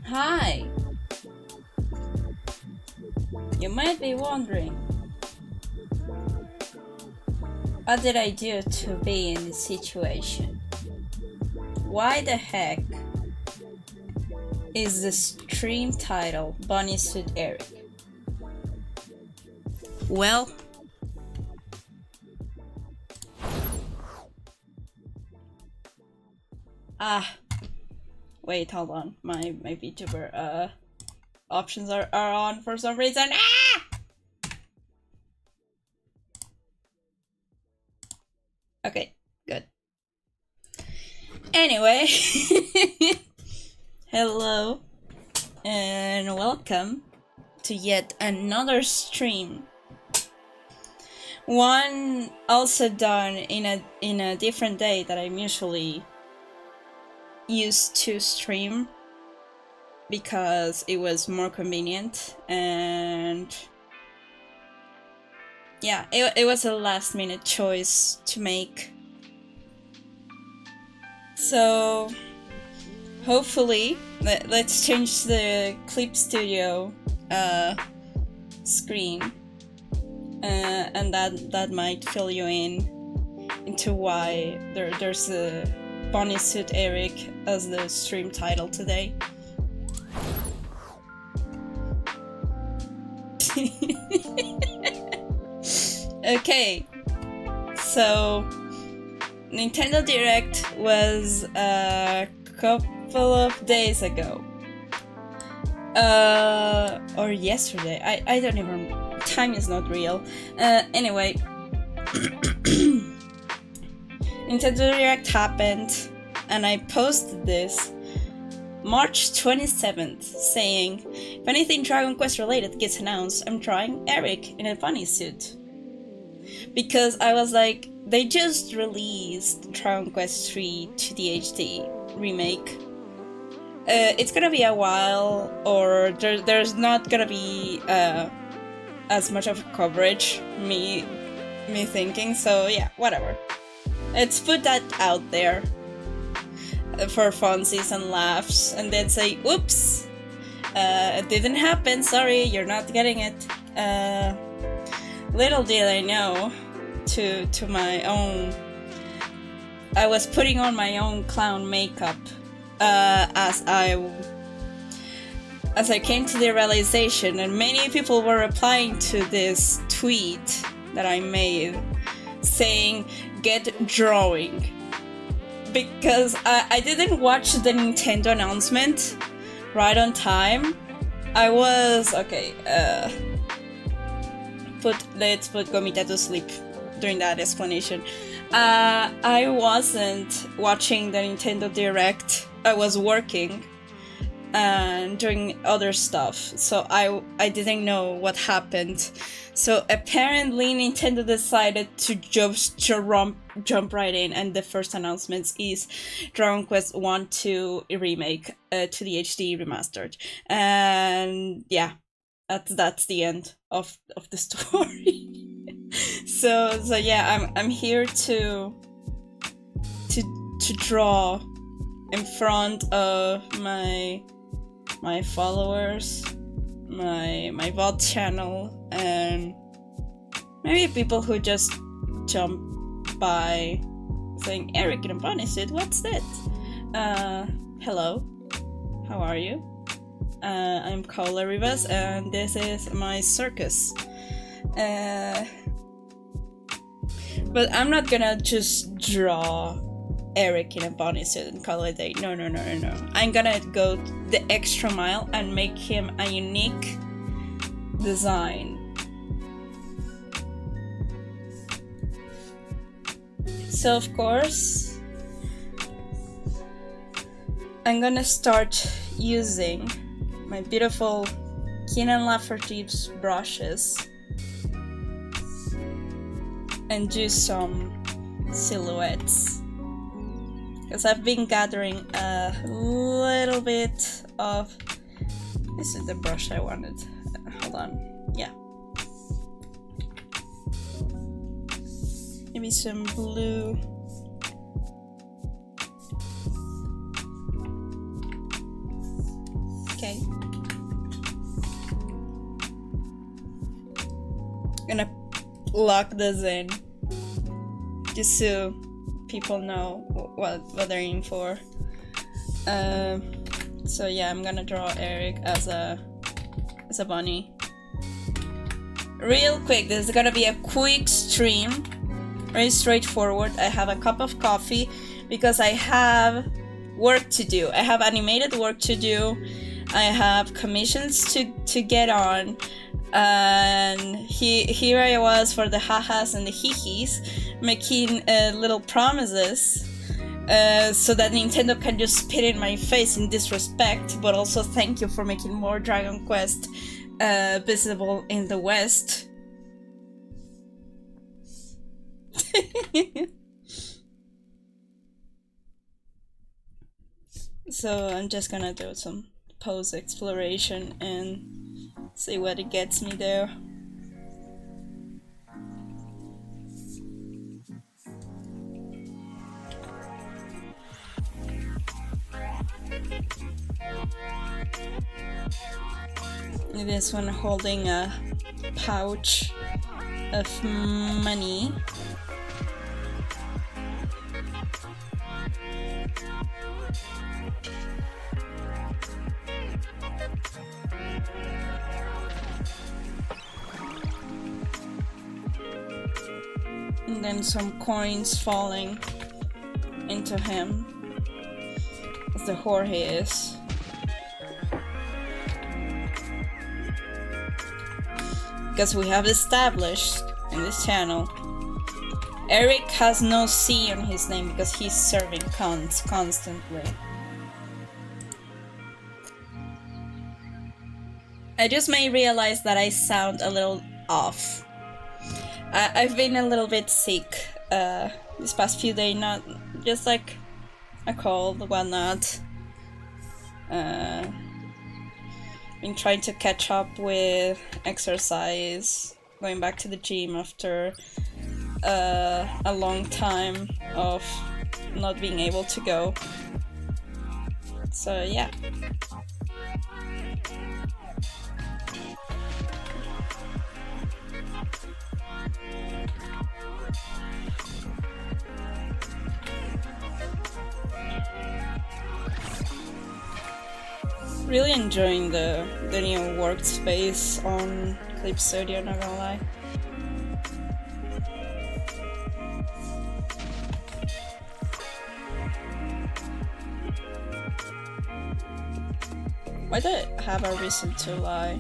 Hi! You might be wondering, what did I do to be in this situation? Why the heck is the stream title Bunny Suit Erik? Well, wait, hold on. My VTuber options are on for some reason. Okay, good. Anyway, hello and welcome to yet another stream. One also done in a different day that I'm usually used to stream because it was more convenient, and yeah, it was a last minute choice to make. So hopefully let's change the Clip Studio screen, and that might fill you into why there's a Bunny Suit Erik as the stream title today. Okay, so Nintendo Direct was a couple of days ago. Or yesterday. I don't even... Time is not real. Anyway. Nintendo Direct happened, and I posted this March 27th, saying, if anything Dragon Quest related gets announced, I'm trying Erik in a bunny suit. Because I was like, they just released Dragon Quest 3 to the HD remake. It's gonna be a while, or there's not gonna be as much of coverage, me thinking, so yeah, whatever. Let's put that out there for funsies and laughs, and then say, oops, it didn't happen, sorry, you're not getting it. Little did I know, to my own... I was putting on my own clown makeup as I came to the realization, and many people were replying to this tweet that I made saying, get drawing. Because I didn't watch the Nintendo announcement right on time. I was... okay, let's put Gomita to sleep during that explanation. I wasn't watching the Nintendo Direct. I was working and doing other stuff, so I didn't know what happened. So apparently Nintendo decided to just jump right in, and the first announcement is Dragon Quest 1-2 remake to the HD remastered, and yeah, that's the end of the story. so yeah, I'm here to draw in front of my followers, my VOD channel, and maybe people who just jump by saying, Erik in a bunny suit, what's that? Hello, how are you? I'm Cola Rivas, and this is my circus. But I'm not gonna just draw Erik in a bunny suit and call it a day. No. I'm gonna go the extra mile and make him a unique design. So of course, I'm gonna start using my beautiful Keenan Lafferty's brushes and do some silhouettes. Because I've been gathering a little bit of... This is the brush I wanted. Hold on. Yeah. Maybe some blue. Okay. Gonna lock this in just so people know what they're in for. So yeah, I'm gonna draw Erik as a bunny. Real quick, this is gonna be a quick stream, very straightforward. I have a cup of coffee because I have work to do. I have animated work to do. I have commissions to get on. And here I was for the hahas and the hihis, making little promises so that Nintendo can just spit in my face in disrespect, but also thank you for making more Dragon Quest visible in the West. So I'm just gonna do some pose exploration and see what it gets me there. This one holding a pouch of money. And then some coins falling into him, as the whore he is. Because we have established in this channel, Erik has no C on his name because he's serving cons constantly. I just may realize that I sound a little off. I've been a little bit sick this past few days, not just like a cold, whatnot. Been trying to catch up with exercise, going back to the gym after a long time of not being able to go. So yeah. Really enjoying the new workspace on Clip Studio, not gonna lie. Why do I have a reason to lie?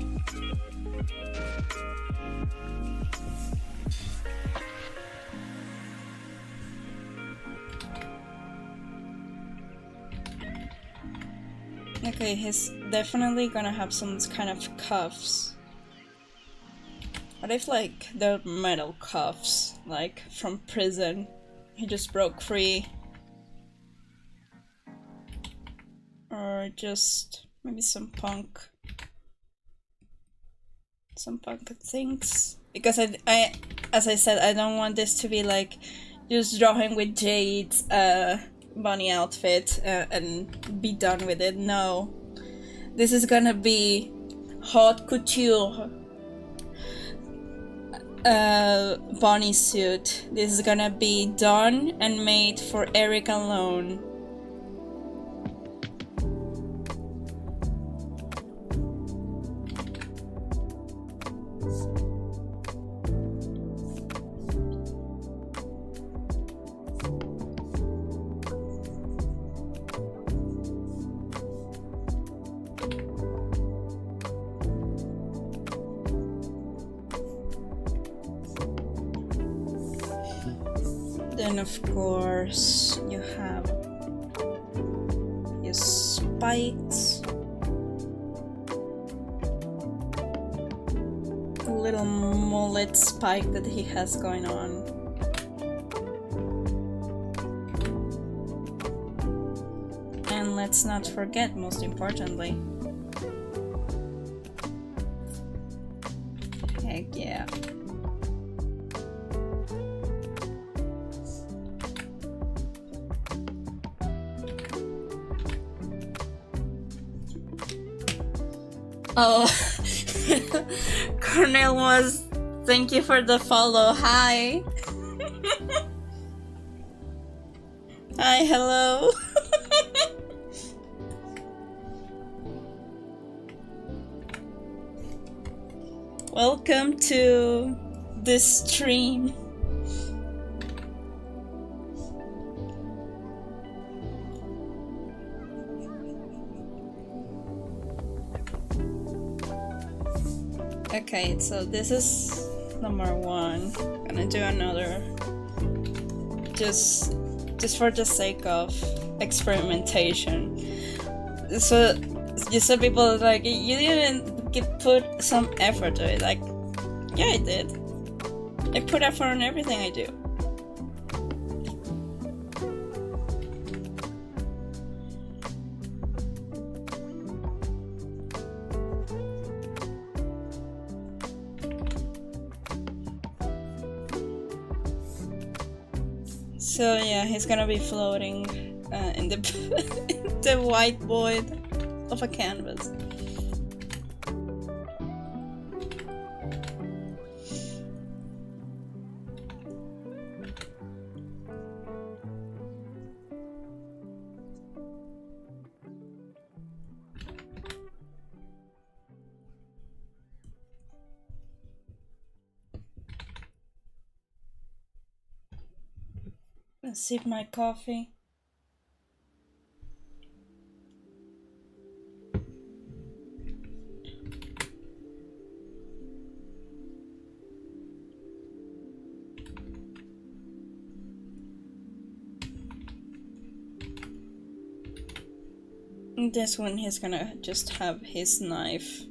Okay, he's definitely gonna have some kind of cuffs. What if, like, they're metal cuffs, like, from prison? He just broke free. Or just maybe some punk things. Because I as I said, I don't want this to be like just drawing with Jade's bunny outfit and be done with it. No, this is gonna be haute couture bunny suit. This is gonna be done and made for Erik alone. Then of course you have your spikes, a little mullet spike that he has going on. And let's not forget, most importantly, heck yeah, Oh, Cornell was. Thank you for the follow. Hi. Hi, hello. Welcome to this stream. Okay, so this is number 1. I'm gonna do another just for the sake of experimentation. So just so people are like, you didn't put some effort to it. Like, yeah, I did. I put effort on everything I do. So yeah, he's gonna be floating in the the white void of a canvas. Let's sip my coffee. This one he's gonna just have his knife.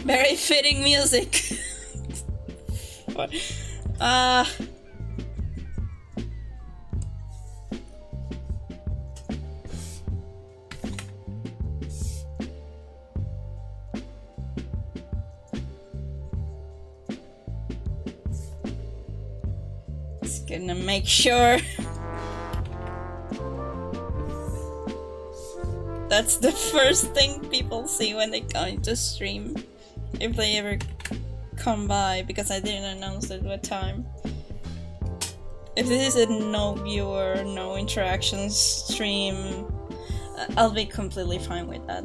Very fitting music. What? Just gonna make sure. That's the first thing people see when they come into stream. If they ever come by, because I didn't announce it what time. If this is a no viewer, no interactions stream, I'll be completely fine with that.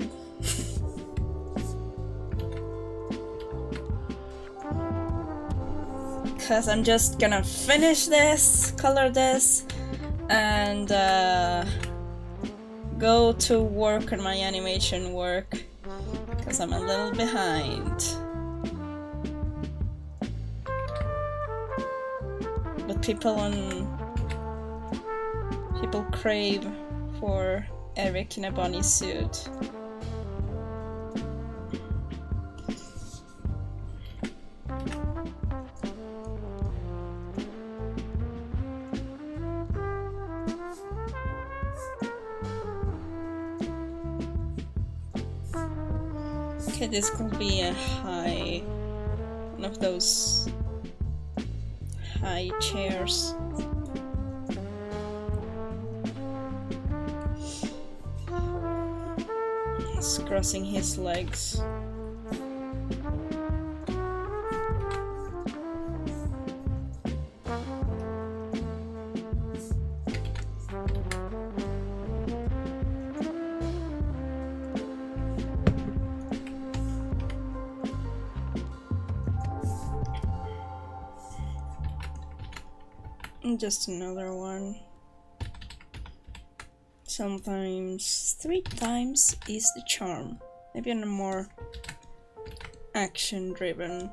Cause I'm just gonna finish this, color this, and go to work on my animation work. Because I'm a little behind. But people crave for Erik in a bunny suit. Okay, this could be a high, one of those high chairs. He's crossing his legs. Just another one. Sometimes 3 times is the charm. Maybe on a more action driven.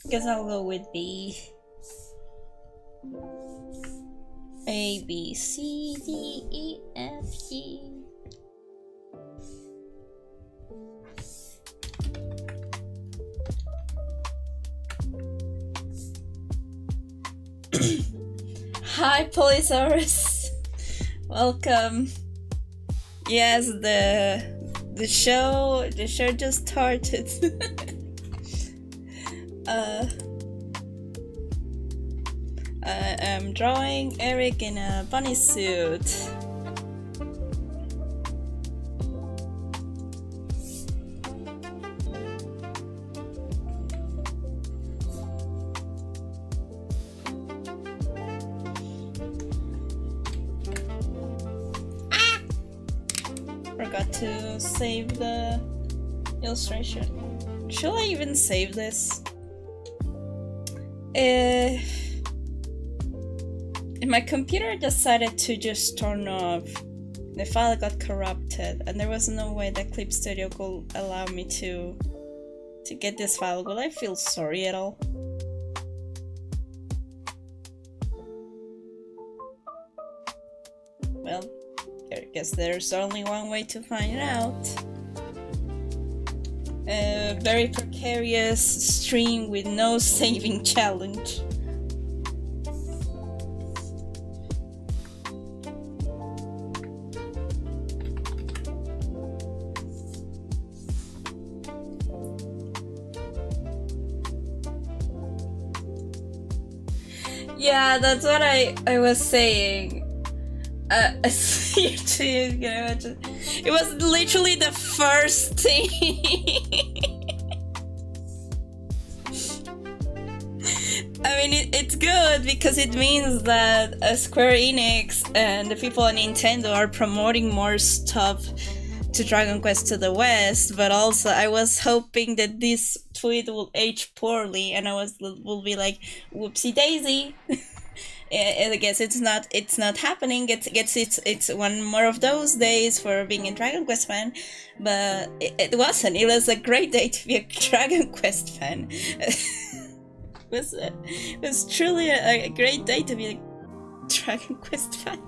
Guess I'll go with B. A, B, C, D, E, F, G. Hi, Polysaurus. Welcome. Yes, the show just started. I'm drawing Erik in a bunny suit. Forgot to save the illustration. Should I even save this? My computer decided to just turn off. The file got corrupted, and there was no way that Clip Studio could allow me to get this file. Will I feel sorry at all? Well, I guess there's only one way to find out. A very precarious stream with no saving challenge. Yeah, that's what I was saying. It was literally the first thing. I mean, it's good because it means that Square Enix and the people at Nintendo are promoting more stuff to Dragon Quest to the West, but also I was hoping that this tweet will age poorly and will be like, whoopsie daisy. I guess it's not happening. It's one more of those days for being a Dragon Quest fan, but it wasn't. It was a great day to be a Dragon Quest fan. It was truly a great day to be a Dragon Quest fan.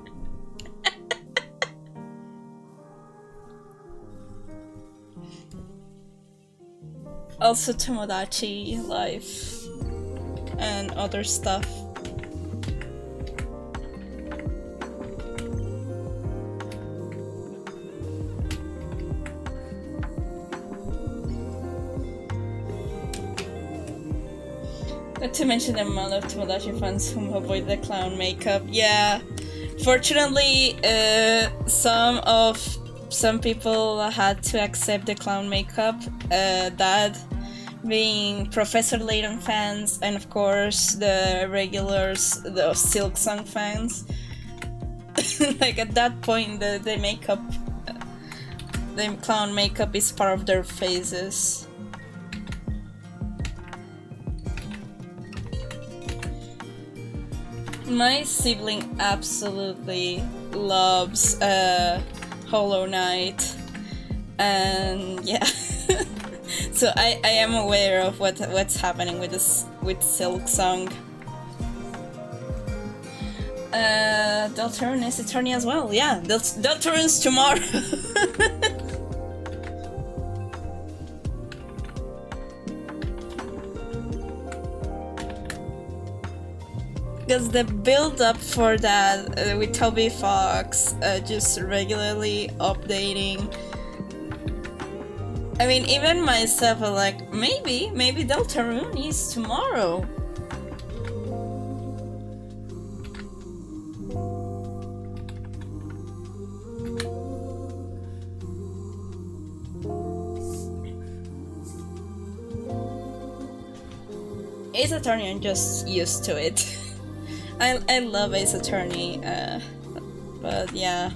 Also Tomodachi Life and other stuff. Not to mention the amount of Tomodachi fans who avoid the clown makeup. Yeah, fortunately, some people had to accept the clown makeup. That being Professor Layton fans, and of course the regulars, the Silk Song fans. Like at that point, the makeup, the clown makeup is part of their faces. My sibling absolutely loves Hollow Knight, and yeah. So I am aware of what's happening with Silk Song. Deltarune is Eternity as well. Yeah, Deltarune's tomorrow. Because the build up for that with Toby Fox just regularly updating. I mean, even myself are like, maybe Deltarune is tomorrow. Ace Attorney, I'm just used to it. I love Ace Attorney, but yeah.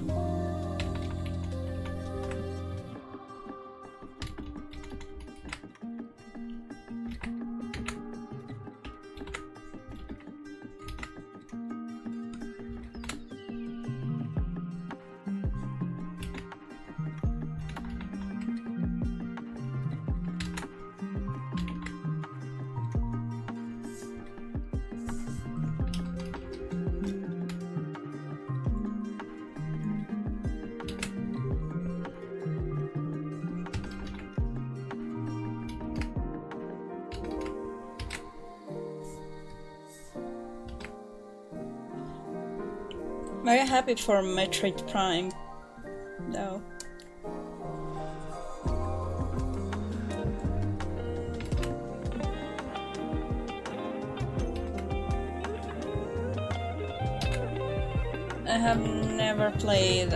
Very happy for Metroid Prime, though. I have never played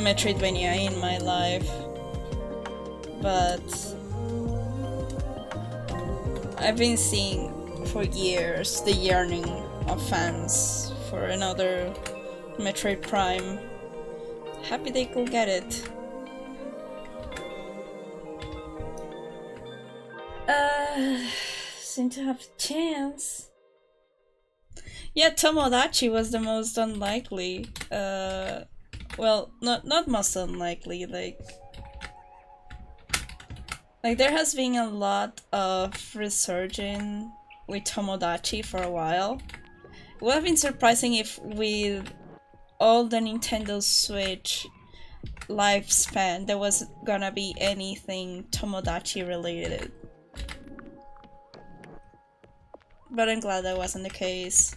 Metroidvania in my life, but I've been seeing for years the yearning of fans for another Metroid Prime. Happy they could get it. Seem to have a chance. Yeah, Tomodachi was the most unlikely. Well, not most unlikely, like there has been a lot of resurging with Tomodachi for a while. It would have been surprising if with all the Nintendo Switch lifespan there was gonna be anything Tomodachi related. But I'm glad that wasn't the case.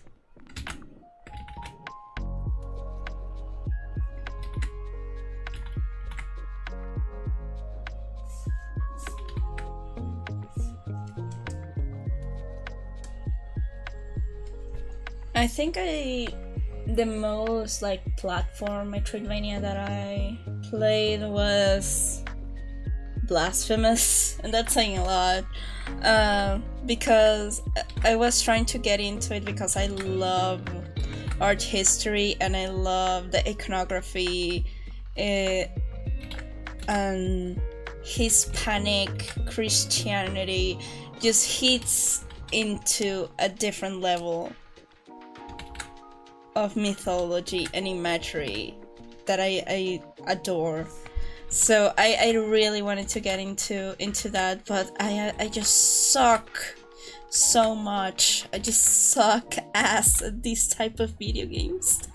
I think the most like platform Metroidvania that I played was Blasphemous, and that's saying a lot, because I was trying to get into it because I love art history and I love the iconography and Hispanic Christianity just hits into a different level of mythology and imagery that I adore. So I really wanted to get into that, but I just suck so much. I just suck ass at these type of video games.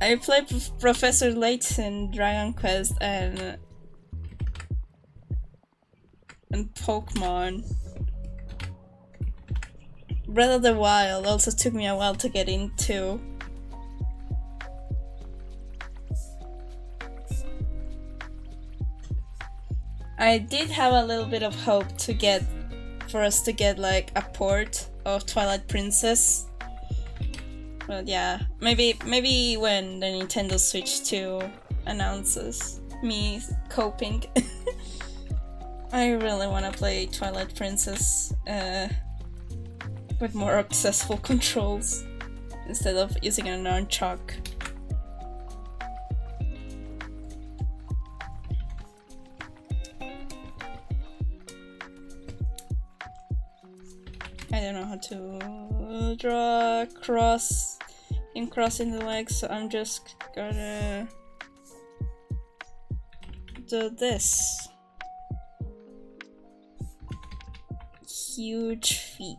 I played Professor Layton, Dragon Quest, and Pokemon. Breath of the Wild also took me a while to get into. I did have a little bit of hope for us to get like a port of Twilight Princess. But yeah, maybe when the Nintendo Switch 2 announces me coping. I really want to play Twilight Princess with more accessible controls instead of using a nunchuck. I don't know how to draw a cross in crossing the legs, so I'm just gonna do this. Huge feet.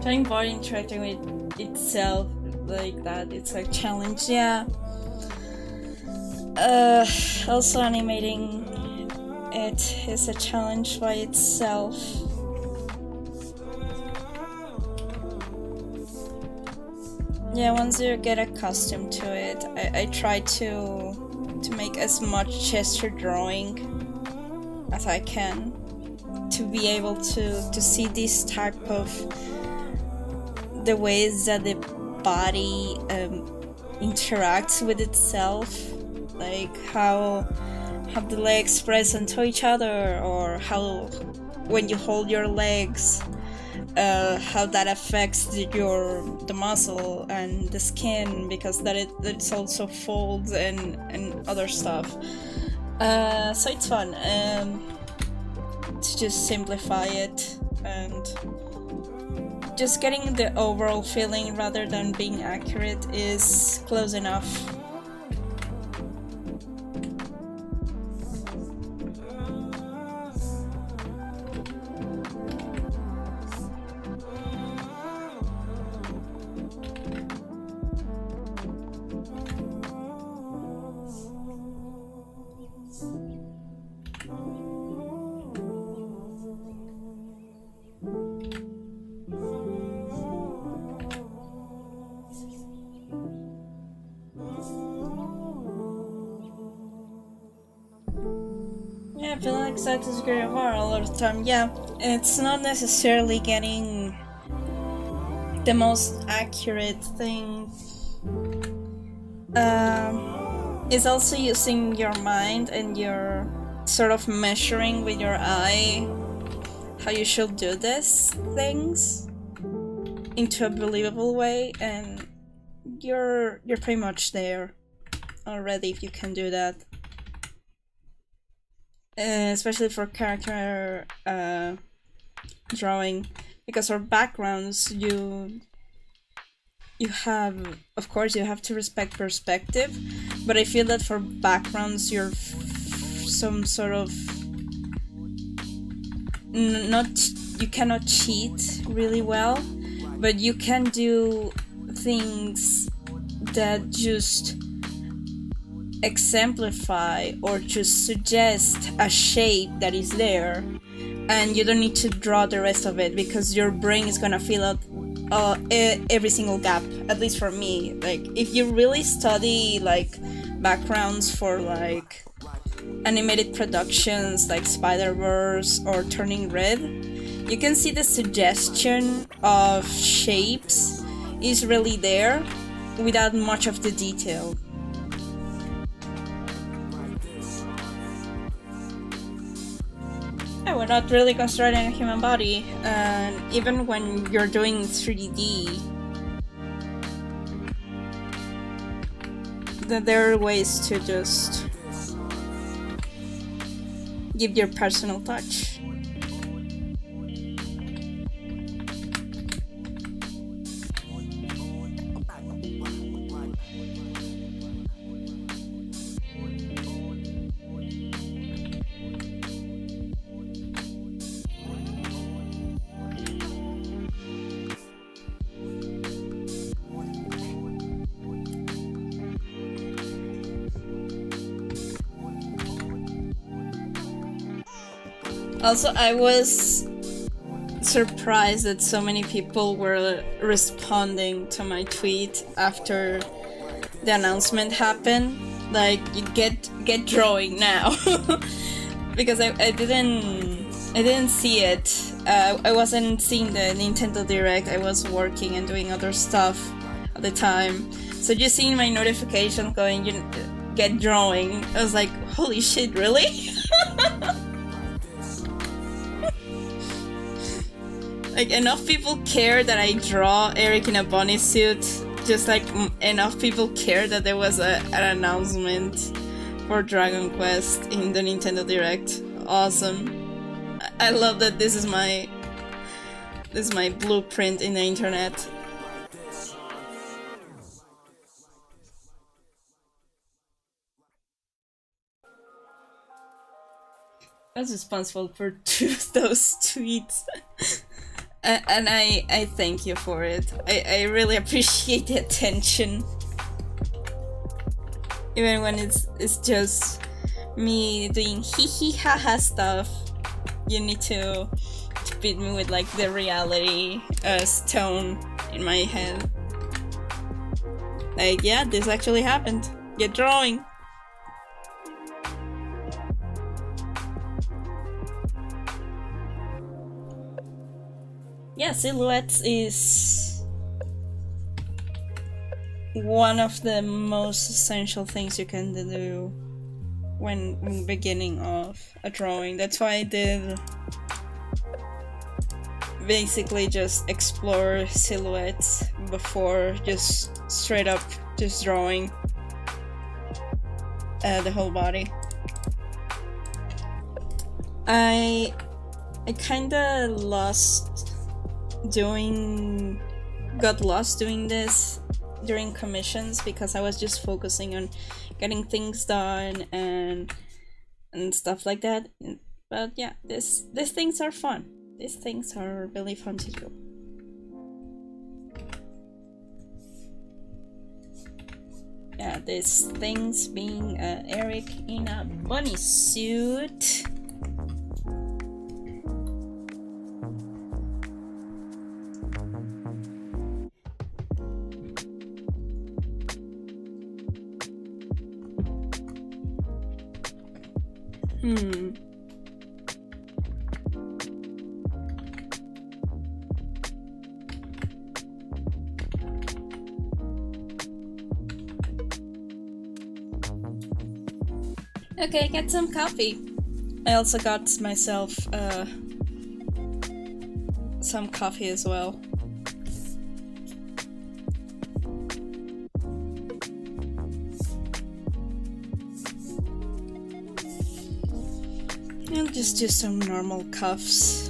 Trying VOD interacting with itself like that, it's a challenge, yeah. Also animating it is a challenge by itself. Yeah, once you get accustomed to it, I try to make as much gesture drawing as I can to be able to see this type of the ways that the body interacts with itself, like how the legs press onto each other, or how when you hold your legs, how that affects the muscle and the skin, because it's also folds and other stuff. So it's fun to just simplify it and just getting the overall feeling rather than being accurate is close enough. Yeah, feeling like sex is great a lot of the time. Yeah, it's not necessarily getting the most accurate thing. It's also using your mind and your sort of measuring with your eye how you should do these things into a believable way, and you're pretty much there already if you can do that. Especially for character drawing, because for backgrounds you have, of course, you have to respect perspective, but I feel that for backgrounds you're some sort of you cannot cheat really well, but you can do things that just exemplify or just suggest a shape that is there, and you don't need to draw the rest of it because your brain is gonna fill out every single gap. At least for me, like if you really study like backgrounds for like animated productions like Spider-Verse or Turning Red, you can see the suggestion of shapes is really there without much of the detail. Yeah, we're not really constructing a human body, and even when you're doing 3D, there are ways to just give your personal touch. Also, I was surprised that so many people were responding to my tweet after the announcement happened. Like, you get drawing now, because I didn't see it. I wasn't seeing the Nintendo Direct. I was working and doing other stuff at the time. So just seeing my notification going, you get drawing, I was like, holy shit, really? Like, enough people care that I draw Erik in a bunny suit, just like enough people care that there was an announcement for Dragon Quest in the Nintendo Direct. Awesome. I love that this is my blueprint in the internet. I was responsible for those tweets. And I thank you for it. I really appreciate the attention. Even when it's just me doing hee hee ha ha stuff, you need to beat me with like the reality stone in my head. Like, yeah, this actually happened. Get drawing. Yeah, silhouettes is one of the most essential things you can do when beginning of a drawing. That's why I did basically just explore silhouettes before just straight up just drawing the whole body. I kinda got lost doing this during commissions because I was just focusing on getting things done and stuff like that. But yeah, these things are fun. These things are really fun to do. Yeah, these things being Erik in a bunny suit. Okay, get some coffee. I also got myself some coffee as well. I'll just do some normal cuffs.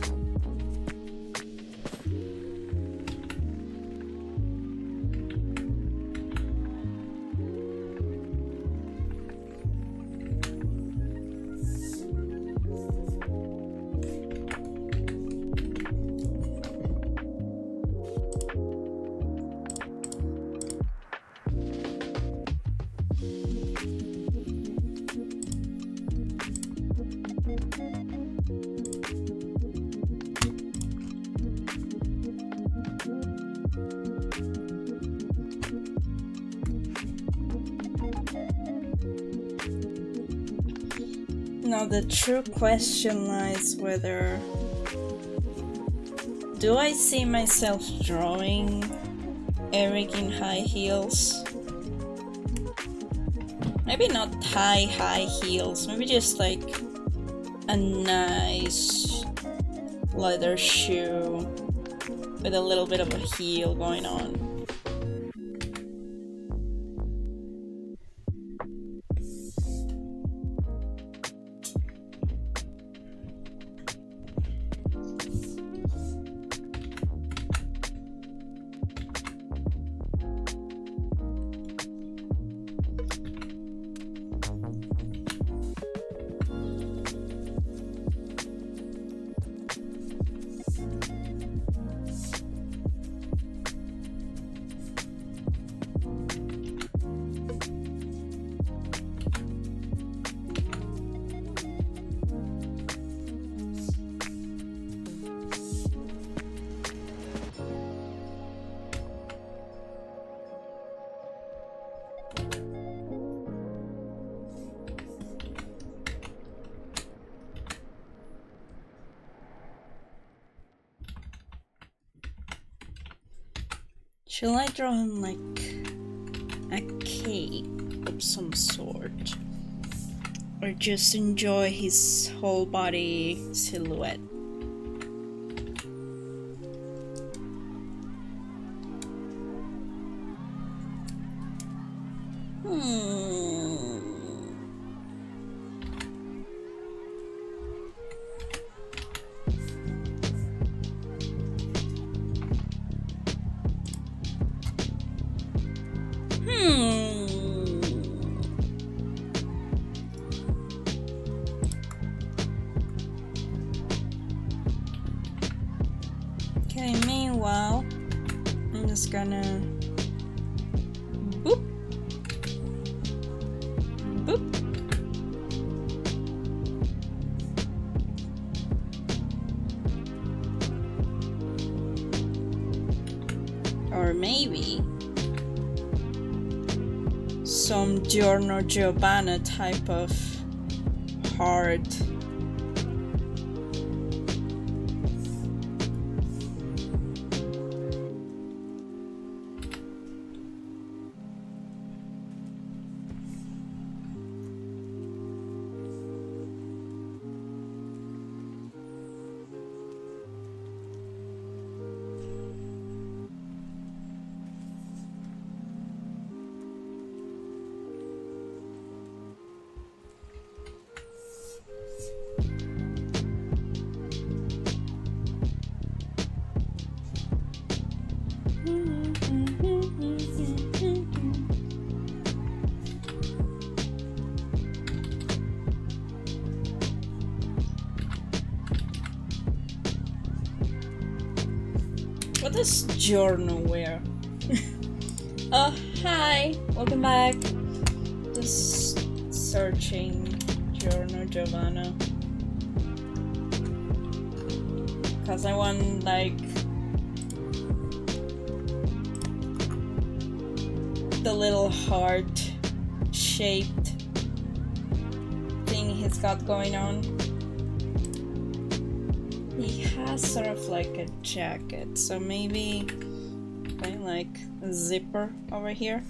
Now the true question lies whether Do I see myself drawing Erik in high heels? Maybe not high heels, maybe just like a nice leather shoe with a little bit of a heel going on. Shall I draw him like a cape of some sort? Or just enjoy his whole body silhouette? Okay, meanwhile, I'm just gonna boop, boop. Or maybe some Giorno Giovanna type of heart. What does Giorno wear? Oh, hi! Welcome back! Just searching Giorno Giovanna. Cause I want, like, the little heart-shaped thing he's got going on. He has sort of like a jacket, so maybe like a zipper over here.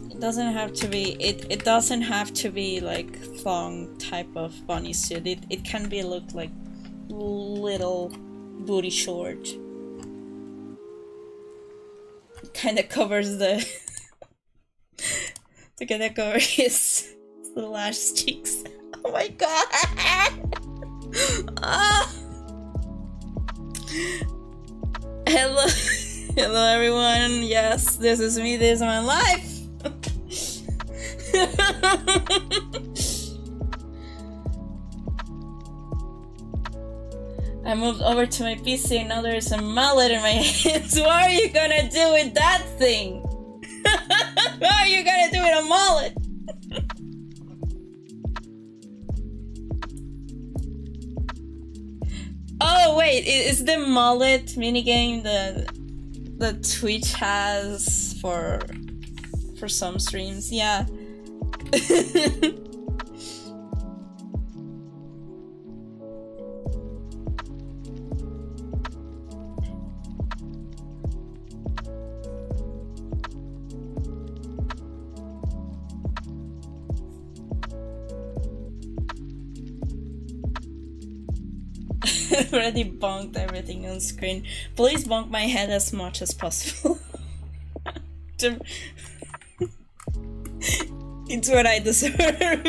It doesn't have to be. It doesn't have to be like thong type of bunny suit. It can be looked like little booty short. Kind of covers the. To kind of cover his little ass cheeks. Oh my god! Ah. Hello, hello everyone. Yes, this is me. This is my life. I moved over to my PC and now there's a mallet in my hands. What are you gonna do with that thing? What are you gonna do with a mallet? Oh wait, is the mullet minigame the Twitch has for some streams? Yeah. already bonked everything on screen. Please bonk my head as much as possible. It's what I deserve.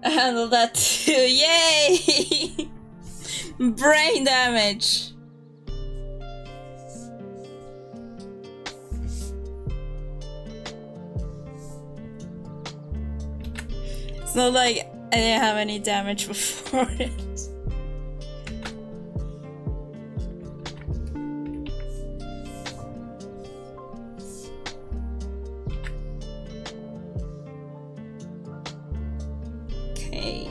I handled that too. Yay! Brain damage. It's not like I didn't have any damage before it. Okay.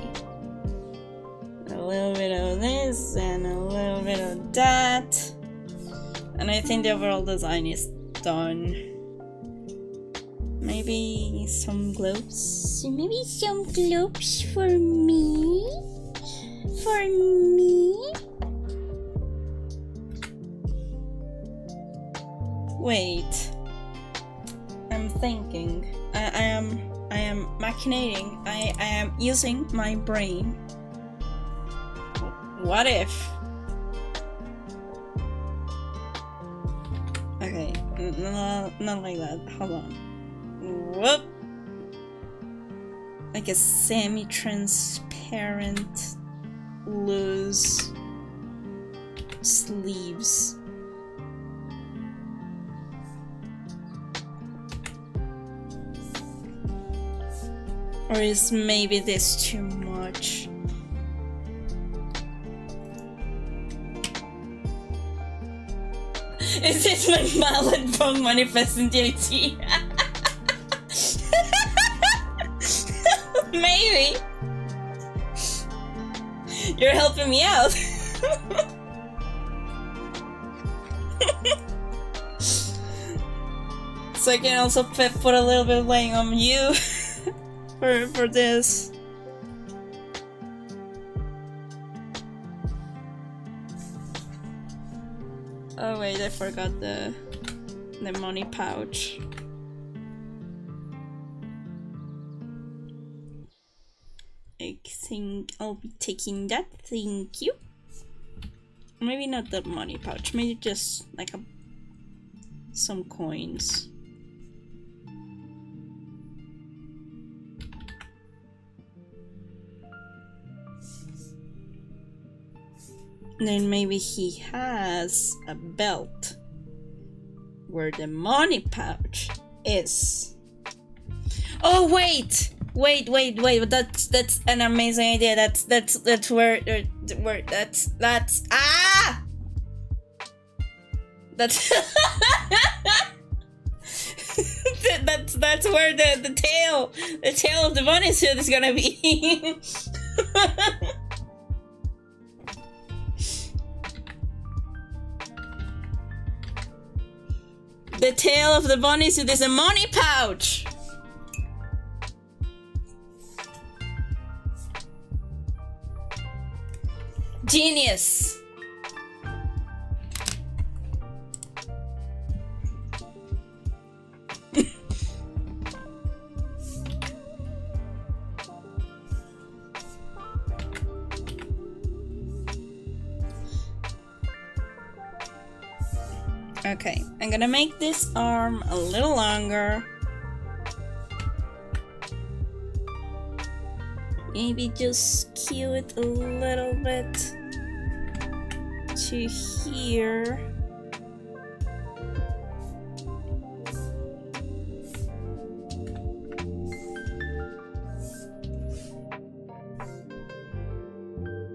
A little bit of this and a little bit of that. And I think the overall design is done. Maybe some gloves? Maybe some gloves for me? For me? Wait. I'm thinking. I am machinating. I am using my brain. What if? Okay, not like that. Hold on. Whoop! Like a semi-transparent, loose sleeves. Or is maybe this too much? Is this my mallet bone manifesting JT? Maybe. You're helping me out. So I can also put a little bit of laying on you for this. Oh wait, I forgot the money pouch. I think I'll be taking that, thank you. Maybe not the money pouch, maybe just like some coins. Then maybe he has a belt where the money pouch is. Oh wait! Wait! That's an amazing idea. That's where that's ah! That's that's where the tail of the bunny suit is gonna be. The tail of the bunny suit is a money pouch! Genius! Okay, I'm gonna make this arm a little longer. Maybe just skew it a little bit to here.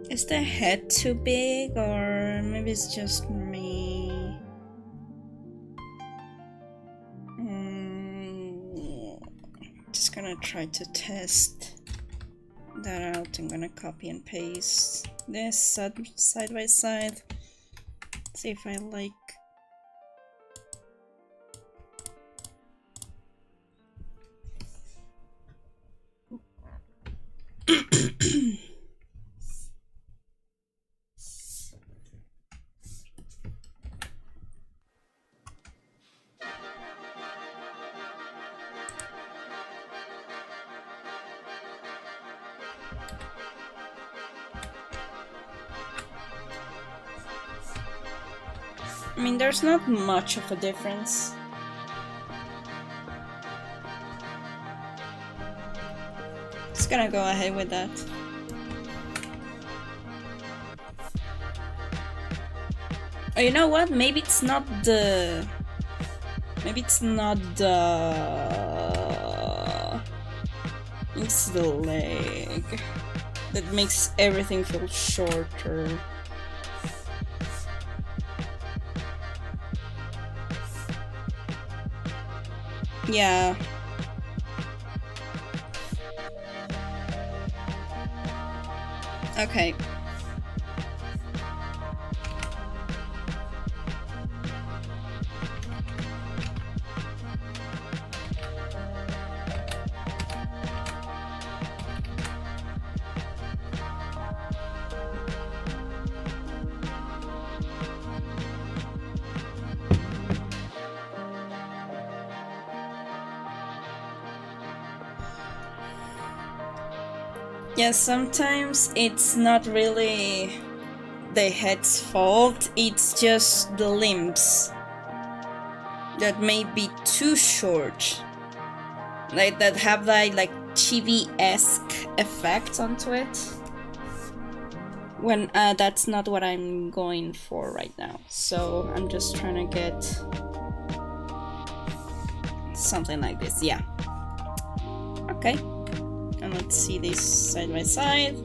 Is the head too big, or maybe it's just me? Just gonna try to test that out. I'm gonna copy and paste this side by side. See if I like. I mean, there's not much of a difference. Just gonna go ahead with that. Oh, you know what? Maybe it's not the... It's the leg that makes everything feel shorter. Yeah. Okay. Yeah, sometimes it's not really the head's fault, it's just the limbs that may be too short. Like, that have that, like, chibi-esque effect onto it. When, that's not what I'm going for right now. So, I'm just trying to get something like this, yeah. Okay. And let's see this side by side.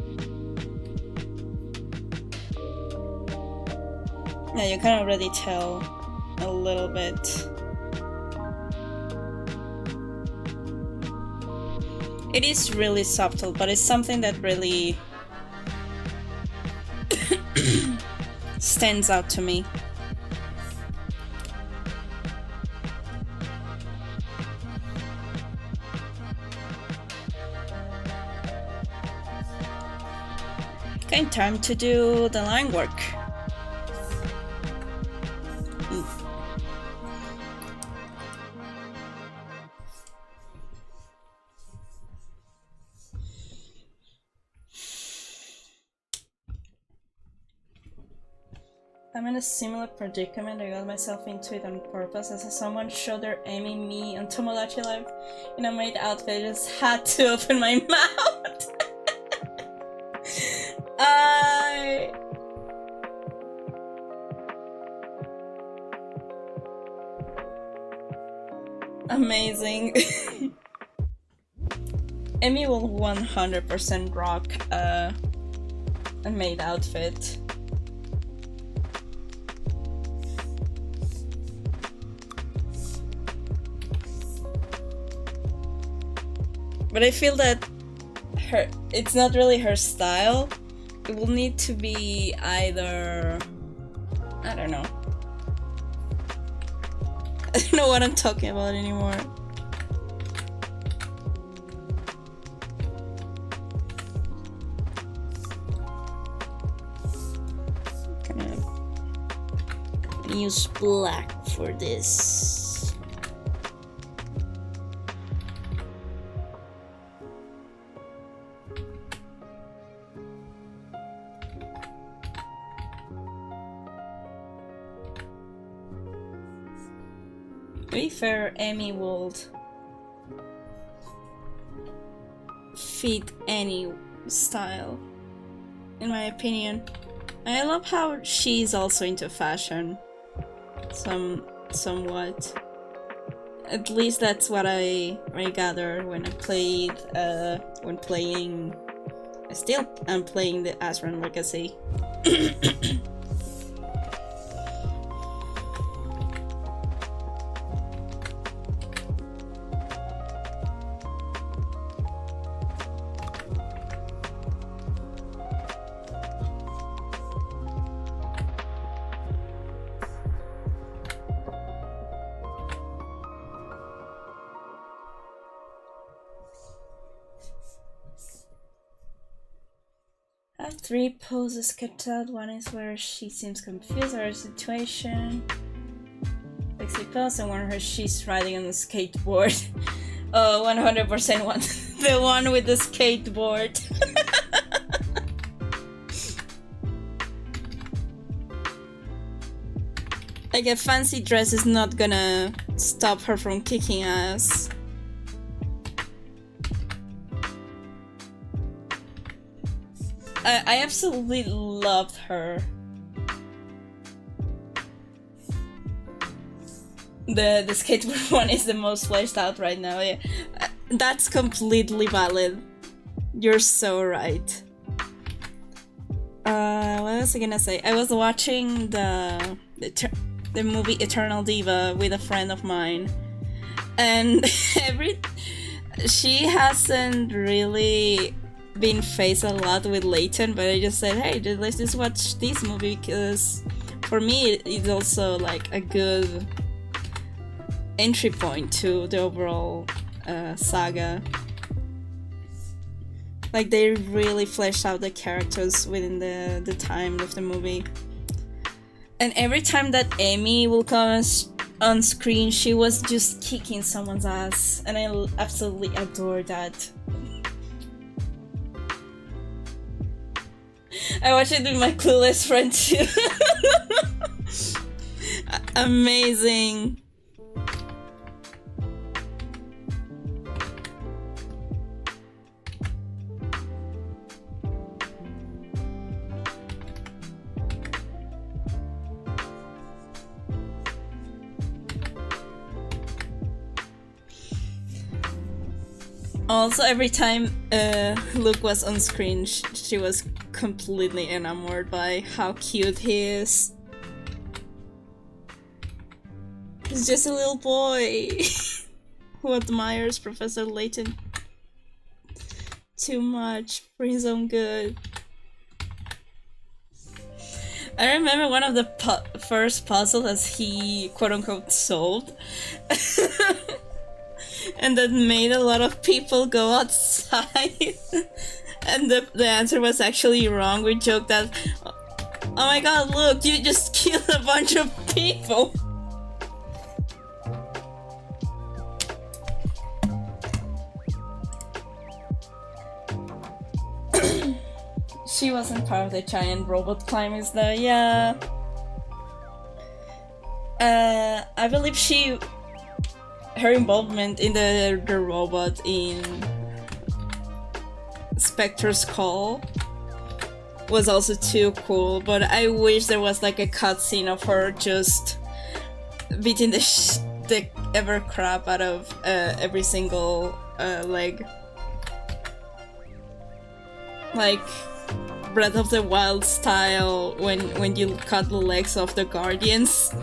Yeah, you can already tell a little bit. It is really subtle, but it's something that really stands out to me. Okay, time to do the line work. I'm in a similar predicament. I got myself into it on purpose. As someone showed their Amy me on Tomodachi Life in a maid outfit, I just had to open my mouth. Amazing. Amy will 100% rock a maid outfit. But I feel that it's not really her style. It will need to be either... I don't know. I don't know what I'm talking about anymore. Gonna use black for this. To be fair, Amy would fit any style, in my opinion. I love how she's also into fashion, somewhat. At least that's what I gathered when I played, when playing. I'm playing the Asran Legacy. have 3 poses cut out. One is where she seems confused about her situation. Sexy pose, and one where she's riding on a skateboard. Oh, 100% one. The one with the skateboard. Like, a fancy dress is not gonna stop her from kicking ass. I absolutely loved her. The skateboard one is the most fleshed out right now. Yeah. That's completely valid. You're so right. What was I gonna say? I was watching the movie Eternal Diva with a friend of mine, and she hasn't really been faced a lot with Leighton, but I just said, hey, let's just watch this movie, because for me it's also like a good entry point to the overall saga. Like, they really fleshed out the characters within the time of the movie. And every time that Amy will come on screen, she was just kicking someone's ass, and I absolutely adore that. I watched it with my clueless friend too. Amazing. Also, every time Luke was on screen, she was completely enamored by how cute he is. He's just a little boy who admires Professor Layton too much for his own good. I remember one of the first puzzles as he quote-unquote solved. And that made a lot of people go outside. And the answer was actually wrong. We joked that, oh my god, look, you just killed a bunch of people. She wasn't part of the giant robot climbers though, yeah. I believe her involvement in the robot in Spectre's Call was also too cool, but I wish there was like a cutscene of her just beating the ever crap out of every single leg. Like Breath of the Wild style when you cut the legs off the Guardians.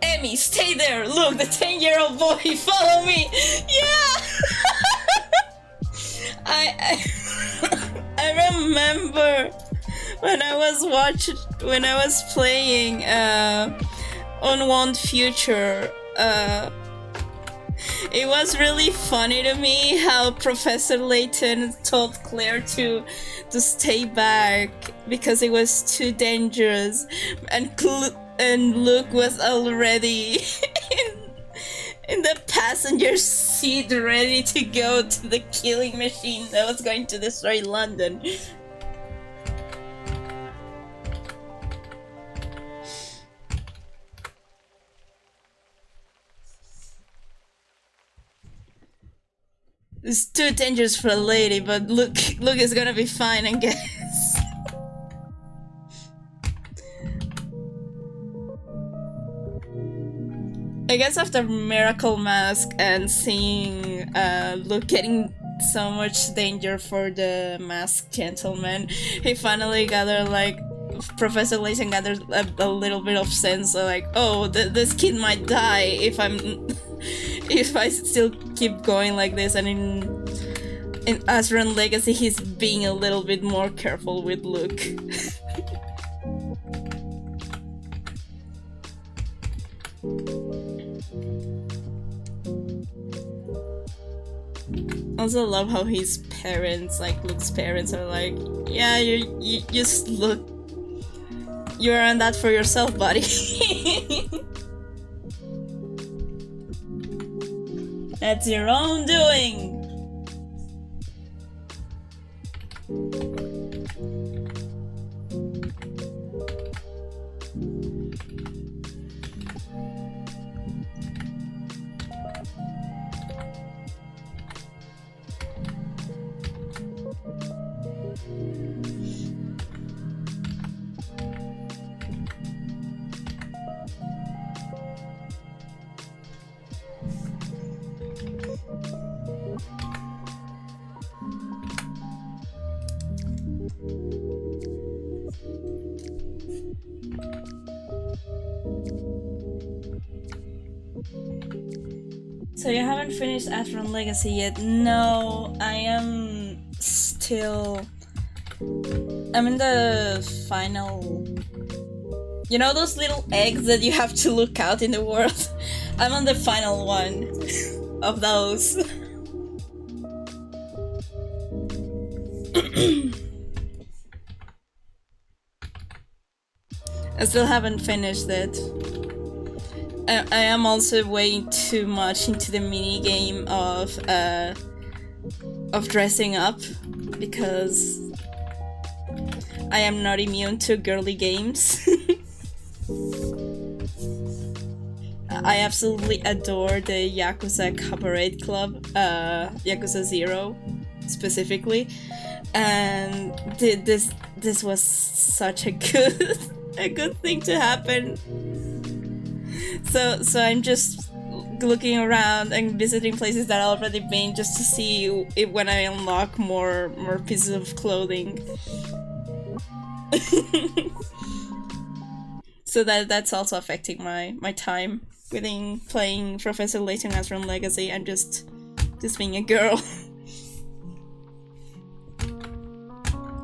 Emmy, stay there! Look, the 10-year-old boy, follow me! Yeah! I remember when I was playing Unwound Future, it was really funny to me how Professor Layton told Claire to stay back because it was too dangerous, and Luke was already in the passenger seat ready to go to the killing machine that was going to destroy London. It's too dangerous for a lady, but Luke is gonna be fine, I guess. I guess after Miracle Mask and seeing Luke getting so much danger for the masked gentleman, he finally gathered, like, Professor Layton gathered a little bit of sense, like, oh, this kid might die if I still keep going like this, and in Azran Legacy he's being a little bit more careful with Luke. Also love how his parents, like Luke's parents, are like, yeah, you just look, you earned that for yourself, buddy. That's your own doing. So you haven't finished Atron Legacy yet? No, I am still... I'm in the final... You know those little eggs that you have to look out in the world? I'm on the final one of those. I still haven't finished it. I am also way too much into the mini game of dressing up, because I am not immune to girly games. I absolutely adore the Yakuza Cabaret Club, Yakuza 0 specifically, and this was such a good thing to happen. So I'm just looking around and visiting places that I've already been, just to see if when I unlock more pieces of clothing. So that's also affecting my time within playing Professor Layton Asron Legacy and just being a girl.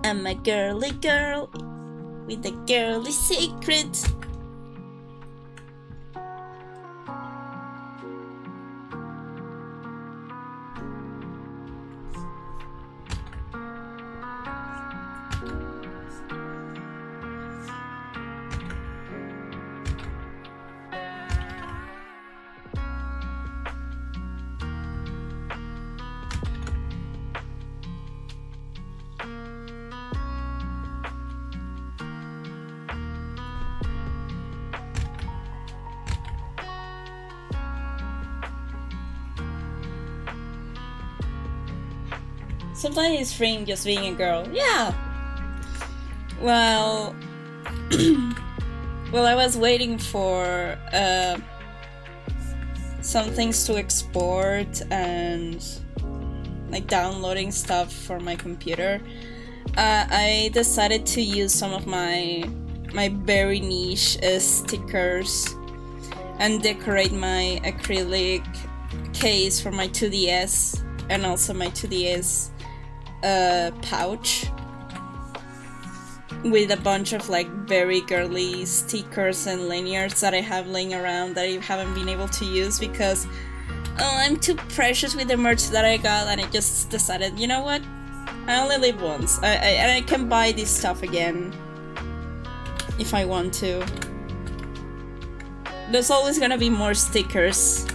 I'm a girly girl with a girly secret. Sometimes it's freeing just being a girl. Yeah. Well, well, I was waiting for some things to export and like downloading stuff for my computer. I decided to use some of my very niche stickers and decorate my acrylic case for my 2DS and also my 2DS pouch with a bunch of like very girly stickers and lanyards that I have laying around that I haven't been able to use because I'm too precious with the merch that I got, and I just decided, you know what, I only live once, and I can buy this stuff again if I want to. There's always gonna be more stickers.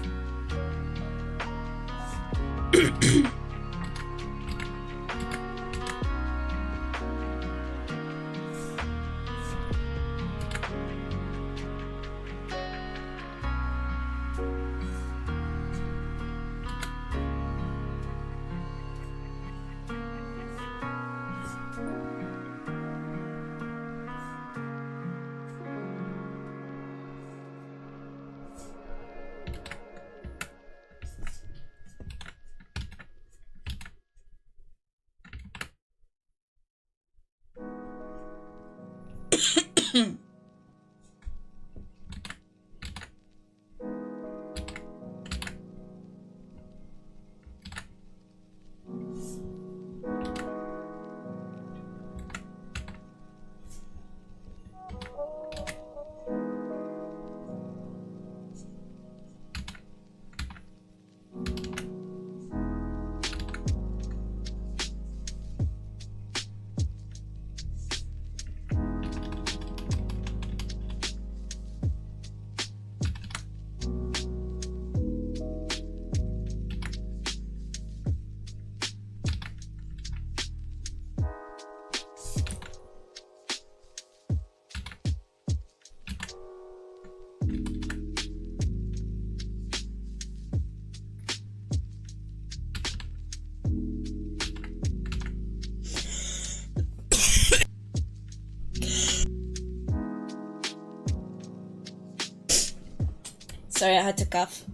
Sorry, I had to cough.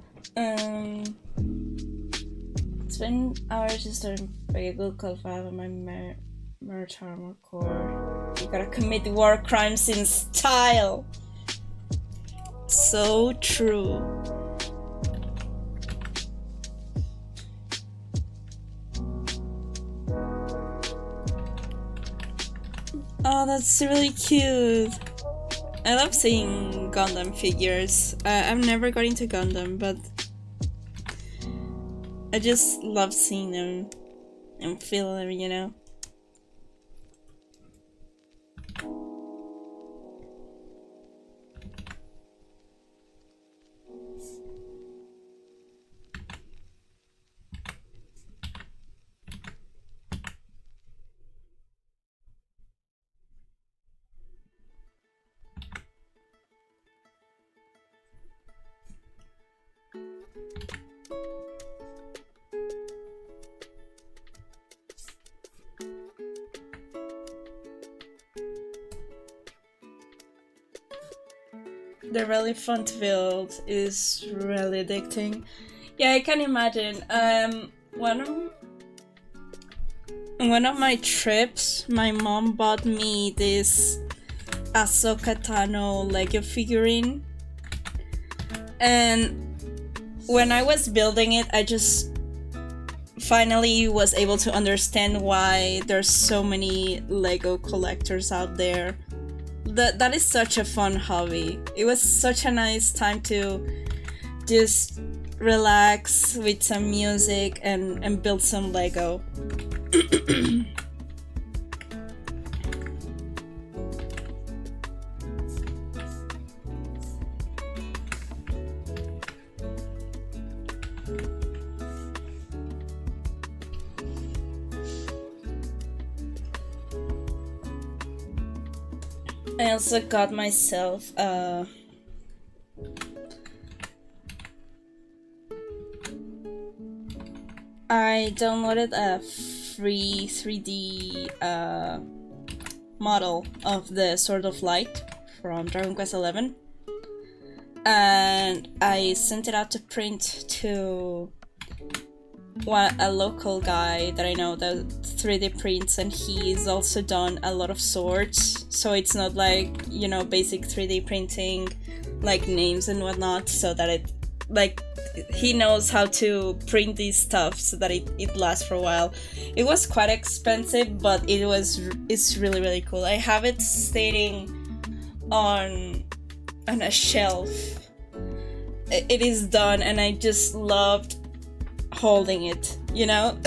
Spend hours just starting a good call for having my merch armor core. You gotta commit war crimes in style. So true. Oh, that's really cute. I love seeing Gundam figures. I've never got into Gundam, but I just love seeing them and feeling them, you know? They're really fun to build. It is really addicting. Yeah, I can imagine. One of my trips, my mom bought me this Ahsoka Tano Lego figurine, and when I was building it, I just finally was able to understand why there's so many Lego collectors out there. That is such a fun hobby. It was such a nice time to just relax with some music and build some Lego. I also got myself I downloaded a free 3D model of the Sword of Light from Dragon Quest XI, and I sent it out to print to a local guy that I know that 3D prints, and he's also done a lot of swords, so it's not like, you know, basic 3D printing like names and whatnot, so that it, like, he knows how to print these stuff so that it lasts for a while. It was quite expensive, but it's really cool. I have it sitting on a shelf. It is done, and I just loved holding it, you know?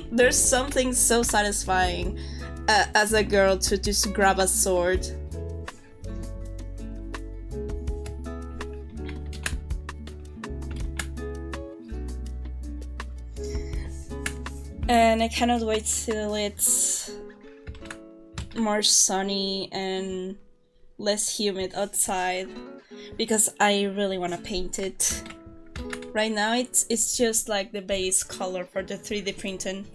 There's something so satisfying as a girl to just grab a sword. And I cannot wait till it's more sunny and less humid outside, because I really want to paint it. Right now it's just like the base color for the 3D printing.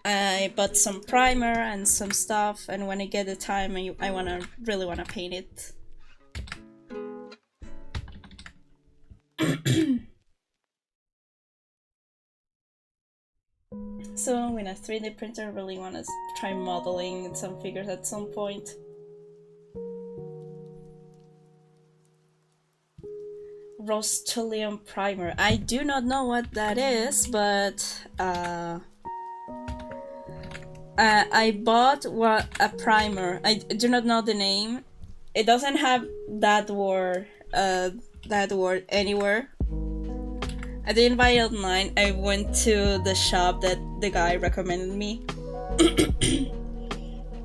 I bought some primer and some stuff, and when I get the time, I really wanna paint it. So with a 3D printer, I really wanna try modeling some figures at some point. Rostolium primer. I do not know what that is, but I bought a primer. I do not know the name. It doesn't have that word anywhere. I didn't buy it online. I went to the shop that the guy recommended me.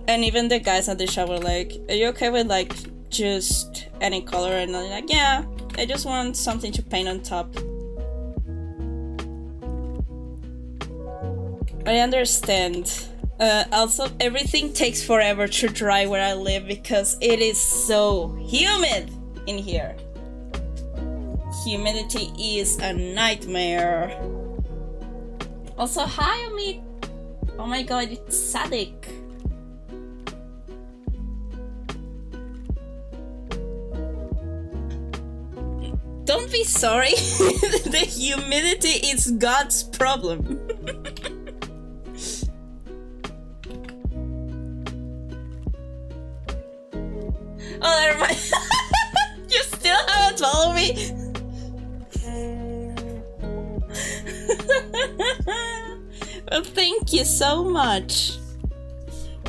And even the guys at the shop were like, "Are you okay with like just any color?" And I'm like, "Yeah, I just want something to paint on top." I understand. Also, everything takes forever to dry where I live because it is so humid in here. Humidity is a nightmare. Also, hi, Amit. Oh my god, it's Sadik. Don't be say sorry. The humidity is God's problem. Oh, never mind. You still haven't followed me? Well, thank you so much.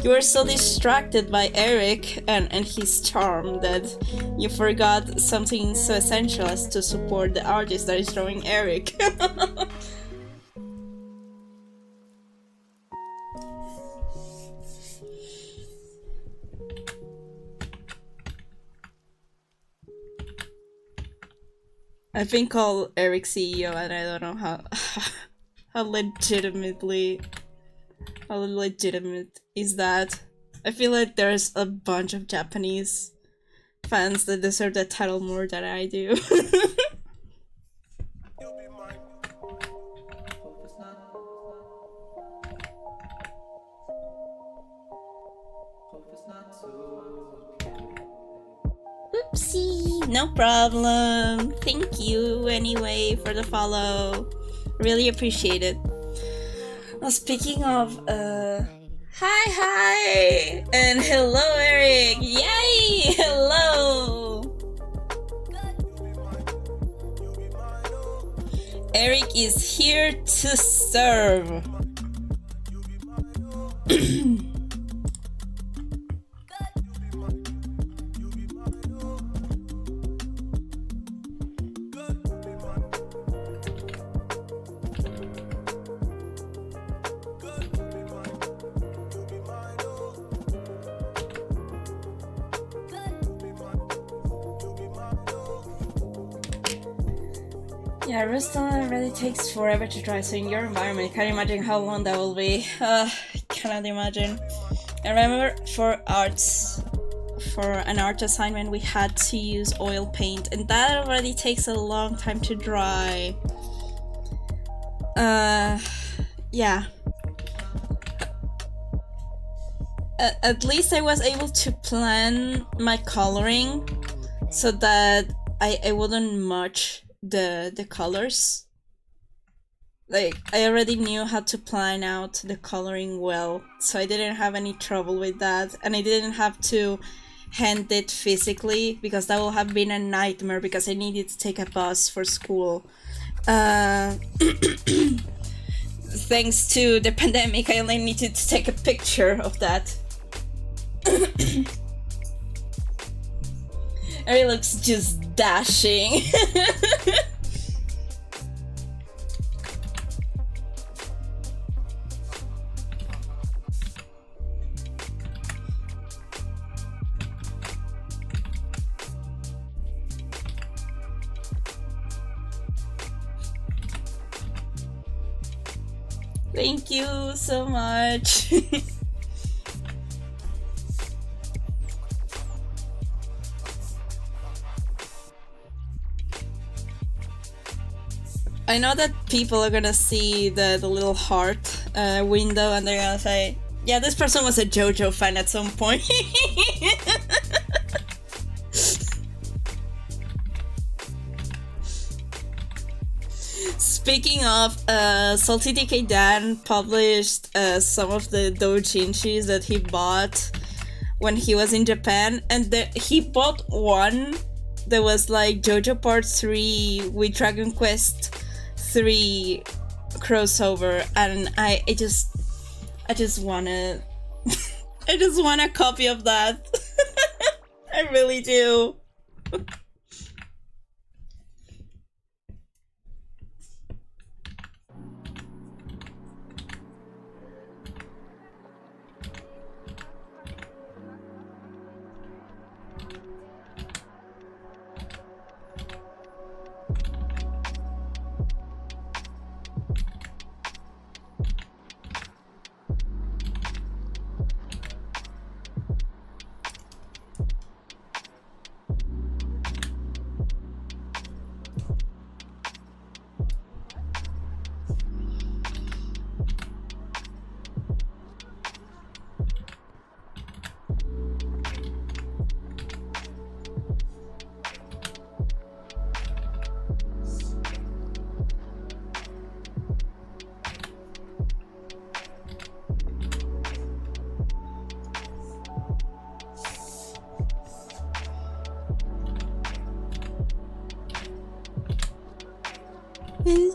You were so distracted by Erik and his charm that you forgot something so essential as to support the artist that is drawing Erik. I've been called Erik CEO and I don't know how legitimate is that. I feel like there's a bunch of Japanese fans that deserve that title more than I do. Oopsie, no problem. Thank you anyway for the follow. Really appreciate it. Well, speaking of, hi, and hello, Erik. Yay, hello. Erik is here to serve. Yeah, redstone really takes forever to dry, so in your environment, can't imagine how long that will be. Cannot imagine. I remember for an art assignment, we had to use oil paint, and that already takes a long time to dry. Yeah. At least I was able to plan my coloring so that I wouldn't much the colors. Like, I already knew how to plan out the coloring well, so I didn't have any trouble with that, and I didn't have to hand it physically because that would have been a nightmare because I needed to take a bus for school. Thanks to the pandemic, I only needed to take a picture of that. It looks just dashing. Thank you so much. I know that people are gonna see the little heart window and they're gonna say, yeah, this person was a JoJo fan at some point. Speaking of, Salty DK Dan published some of the doujinshis that he bought when he was in Japan, and he bought one that was like JoJo Part 3 with Dragon Quest 3 crossover, and I just wanna I just want a copy of that. I really do.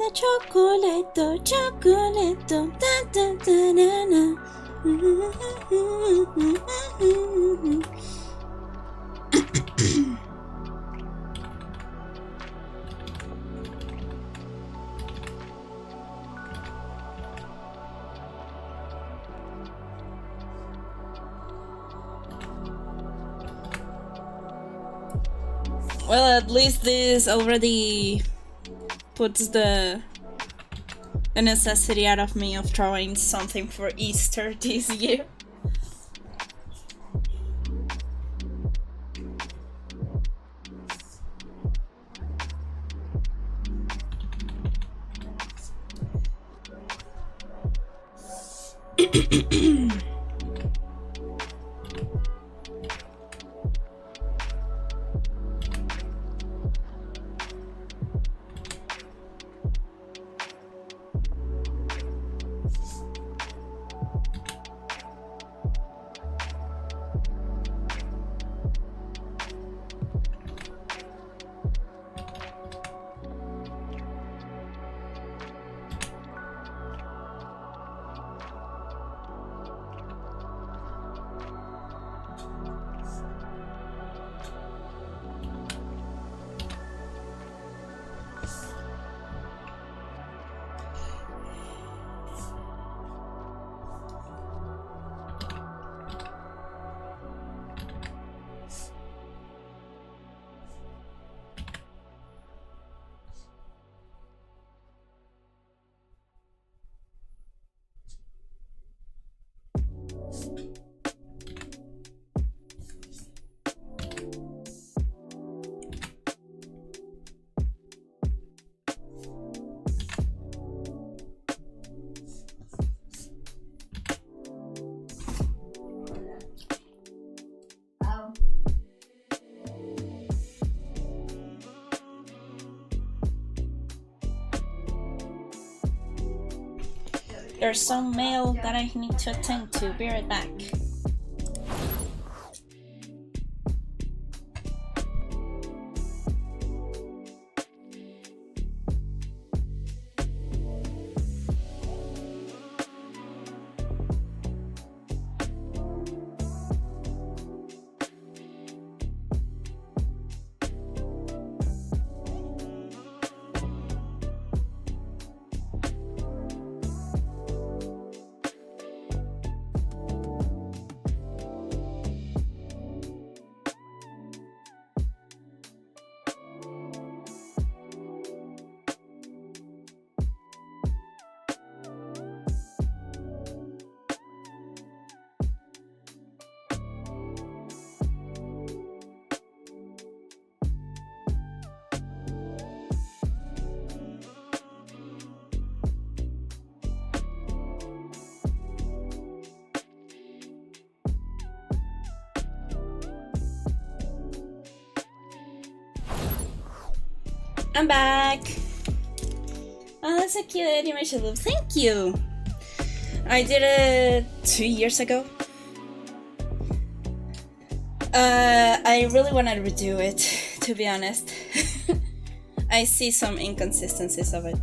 the chocolate, chocolate, da da da na na. Well, at least this already puts the necessity out of me of drawing something for Easter this year. There's some mail that I need to attend to. Be right back. I'm back! Oh, that's a cute animation loop. Thank you! I did it 2 years ago. I really want to redo it, to be honest. I see some inconsistencies of it.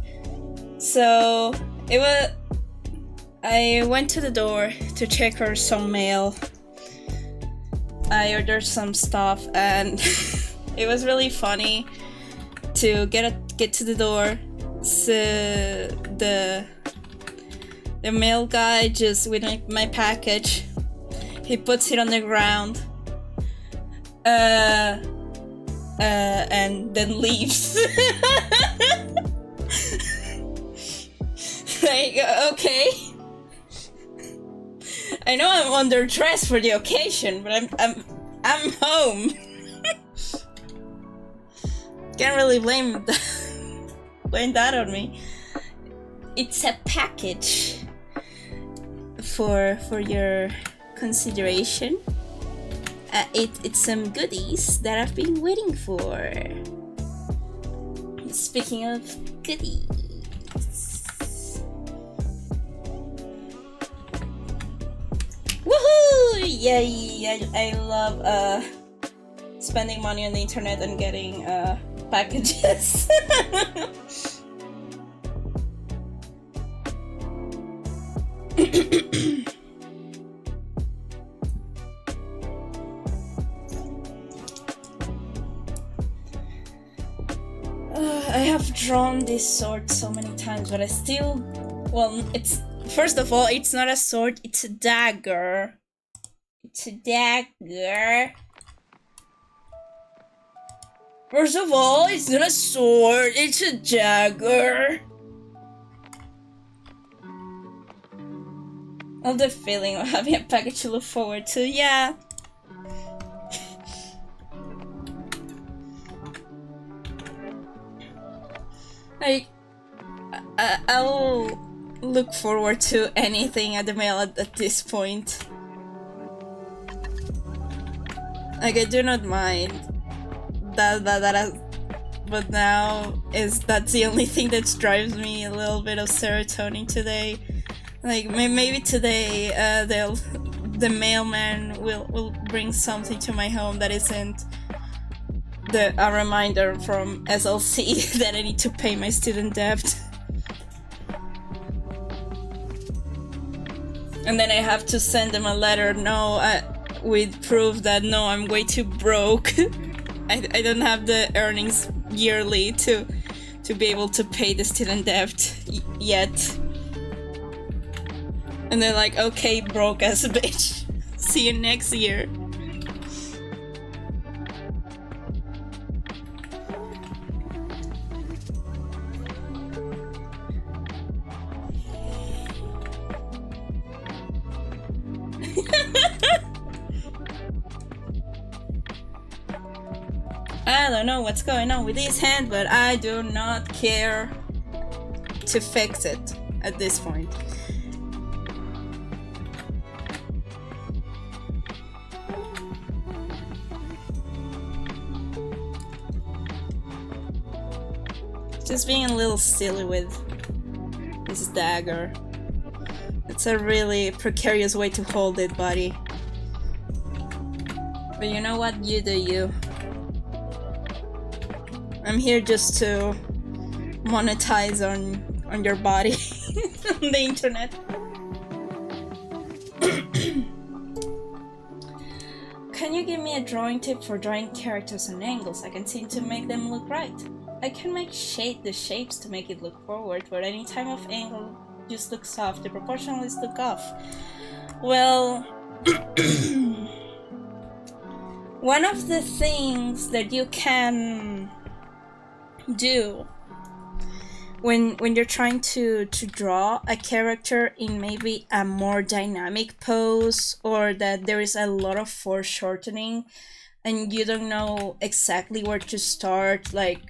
So, I went to the door to check for some mail. I ordered some stuff and it was really funny to get to the door. So the mail guy just with my package, he puts it on the ground and then leaves. Like, okay, I know I'm underdressed for the occasion, but I'm home. Can't really blame that on me. It's a package for your consideration. It's some goodies that I've been waiting for. Speaking of goodies, woohoo! Yay! I love spending money on the internet and getting packages. I have drawn this sword so many times, but I still... Well, it's... First of all, it's not a sword, it's a dagger. It's a dagger. First of all, it's not a sword, it's a dagger. I have the feeling of having a package to look forward to, yeah. I'll look forward to anything at the mail at this point. Like, I do not mind but now that's the only thing that drives me a little bit of serotonin today. Like, maybe today the mailman will bring something to my home that isn't a reminder from SLC that I need to pay my student debt. And then I have to send them a letter, with proof that no, I'm way too broke. I don't have the earnings yearly to be able to pay the student debt yet. And they're like, okay, broke ass bitch. See you next year. I don't know what's going on with this hand, but I do not care to fix it at this point. Just being a little silly with this dagger. It's a really precarious way to hold it, buddy. But you know what? You do you. I'm here just to monetize on your body on the internet. Can you give me a drawing tip for drawing characters and angles? I can seem to make them look right. I can make the shapes to make it look forward, but any time of angle just looks off. The proportionalists look off. Well, one of the things that you can do when you're trying to draw a character in maybe a more dynamic pose, or that there is a lot of foreshortening and you don't know exactly where to start, like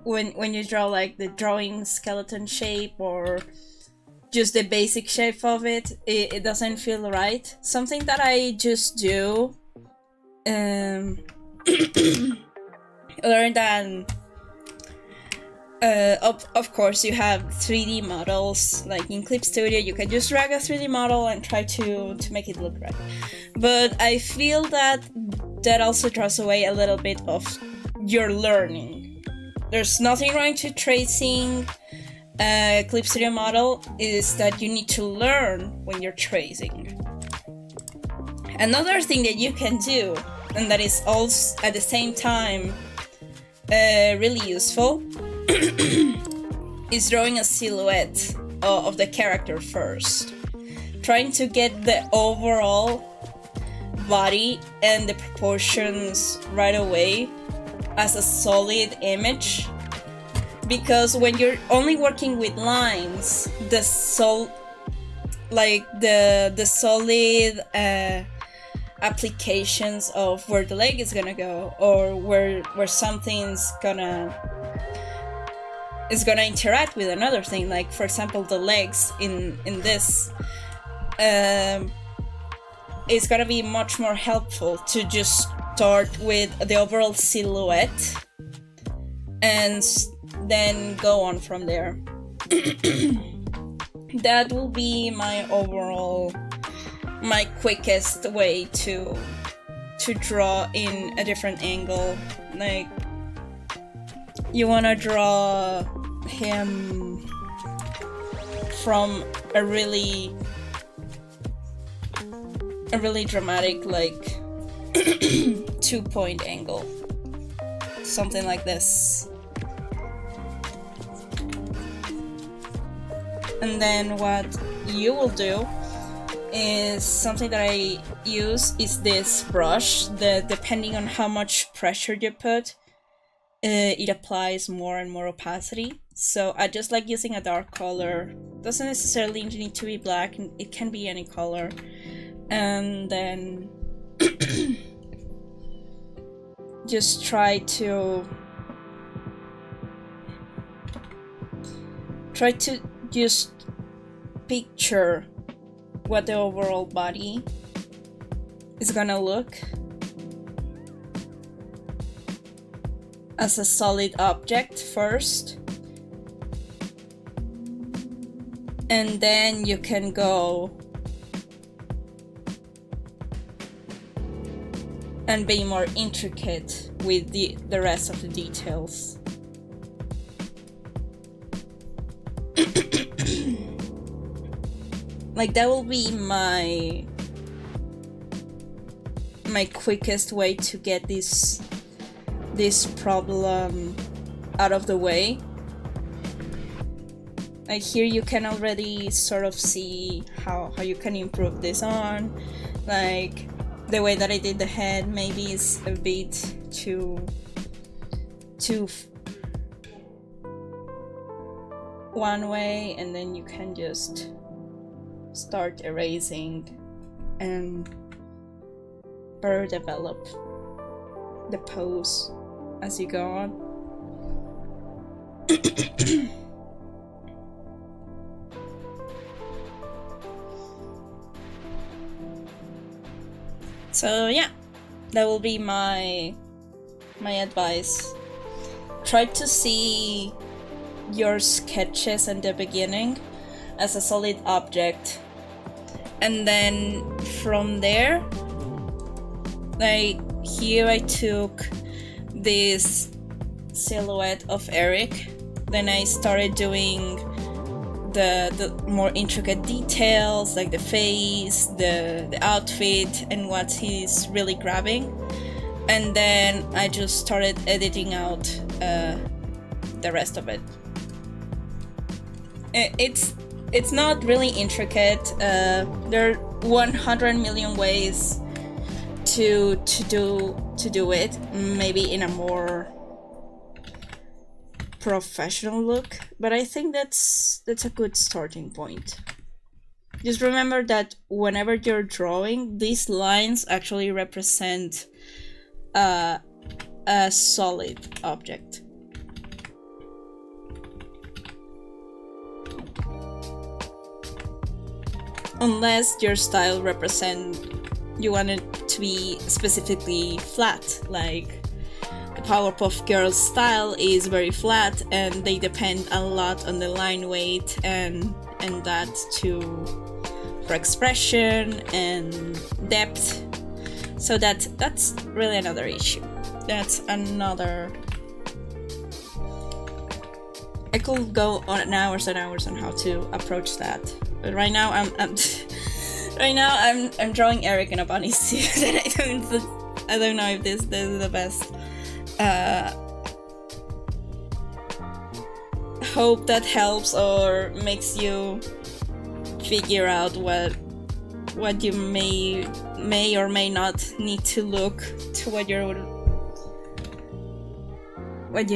when you draw like the drawing skeleton shape or just the basic shape of it, it doesn't feel right. Something that I just do other than of course you have 3D models, like in Clip Studio you can just drag a 3D model and try to make it look right, but I feel that also draws away a little bit of your learning. There's nothing wrong to tracing a Clip Studio model, is that you need to learn when you're tracing. Another thing that you can do, and that is also at the same time really useful, is drawing a silhouette of the character first. Trying to get the overall body and the proportions right away as a solid image. Because when you're only working with lines, the solid applications of where the leg is gonna go, or where something's gonna interact with another thing, like for example the legs in this, it's gonna be much more helpful to just start with the overall silhouette and then go on from there. That will be my quickest way to draw in a different angle. Like, you wanna draw him from a really dramatic, like 2-point angle, something like this. And then what you will do is something that I use is this brush that, depending on how much pressure you put, it applies more and more opacity. So I just like using a dark color. Doesn't necessarily need to be black, it can be any color. And then just try to just picture what the overall body is gonna look as a solid object first, and then you can go and be more intricate with the rest of the details. Like, that will be my quickest way to get this problem out of the way. Like, here you can already sort of see how you can improve this on. Like, the way that I did the head maybe is a bit too one way, and then you can just start erasing and better develop the pose as you go on. So yeah, that will be my advice. Try to see your sketches in the beginning as a solid object, and then from there, like here I took this silhouette of Erik, then I started doing the more intricate details, like the face, the outfit, and what he's really grabbing, and then I just started editing out the rest of it. It's not really intricate. There are 100 million ways to do it, maybe in a more professional look, but I think that's a good starting point. Just remember that whenever you're drawing, these lines actually represent a solid object. Unless your style you want it to be specifically flat, like the Powerpuff Girls style is very flat, and they depend a lot on the line weight and that for expression and depth. So that's really another issue. That's another. I could go on hours and hours on how to approach that. But right now I'm drawing Erik in a bunny suit, and I don't know if this is the best. Hope that helps or makes you figure out what you may or may not need to look to what you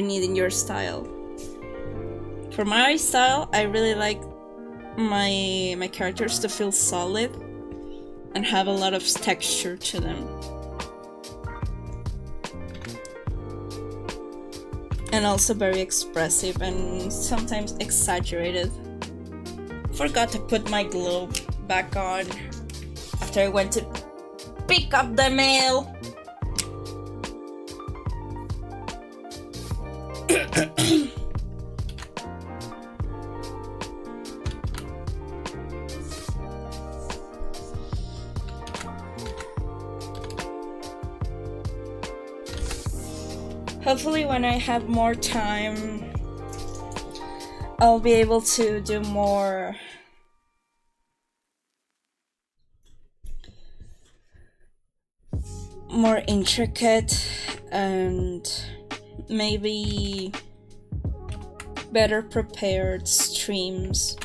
need in your style. For my style, I really like my characters to feel solid and have a lot of texture to them, and also very expressive and sometimes exaggerated. Forgot to put my globe back on after I went to pick up the mail. Hopefully when I have more time, I'll be able to do more more intricate and maybe better prepared streams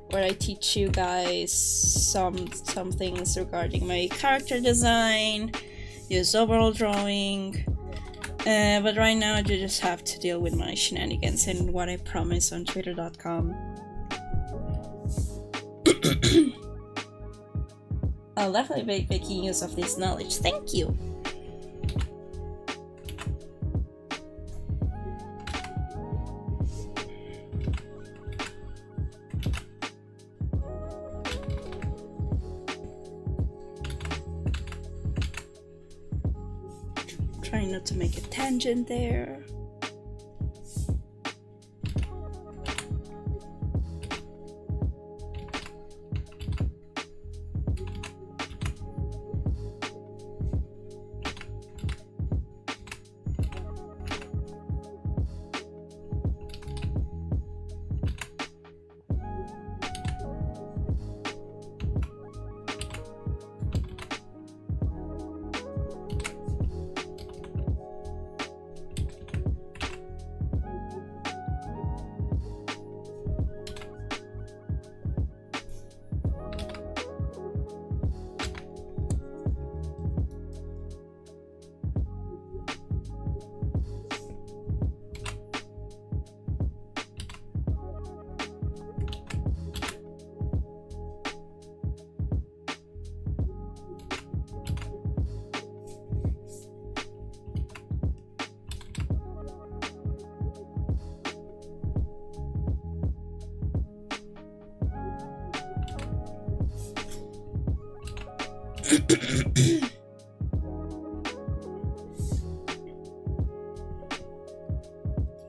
where I teach you guys some things regarding my character design, just overall drawing. But right now you just have to deal with my shenanigans and what I promise on twitter.com. I'll definitely be making use of this knowledge. Thank you! Trying not to make a tangent there.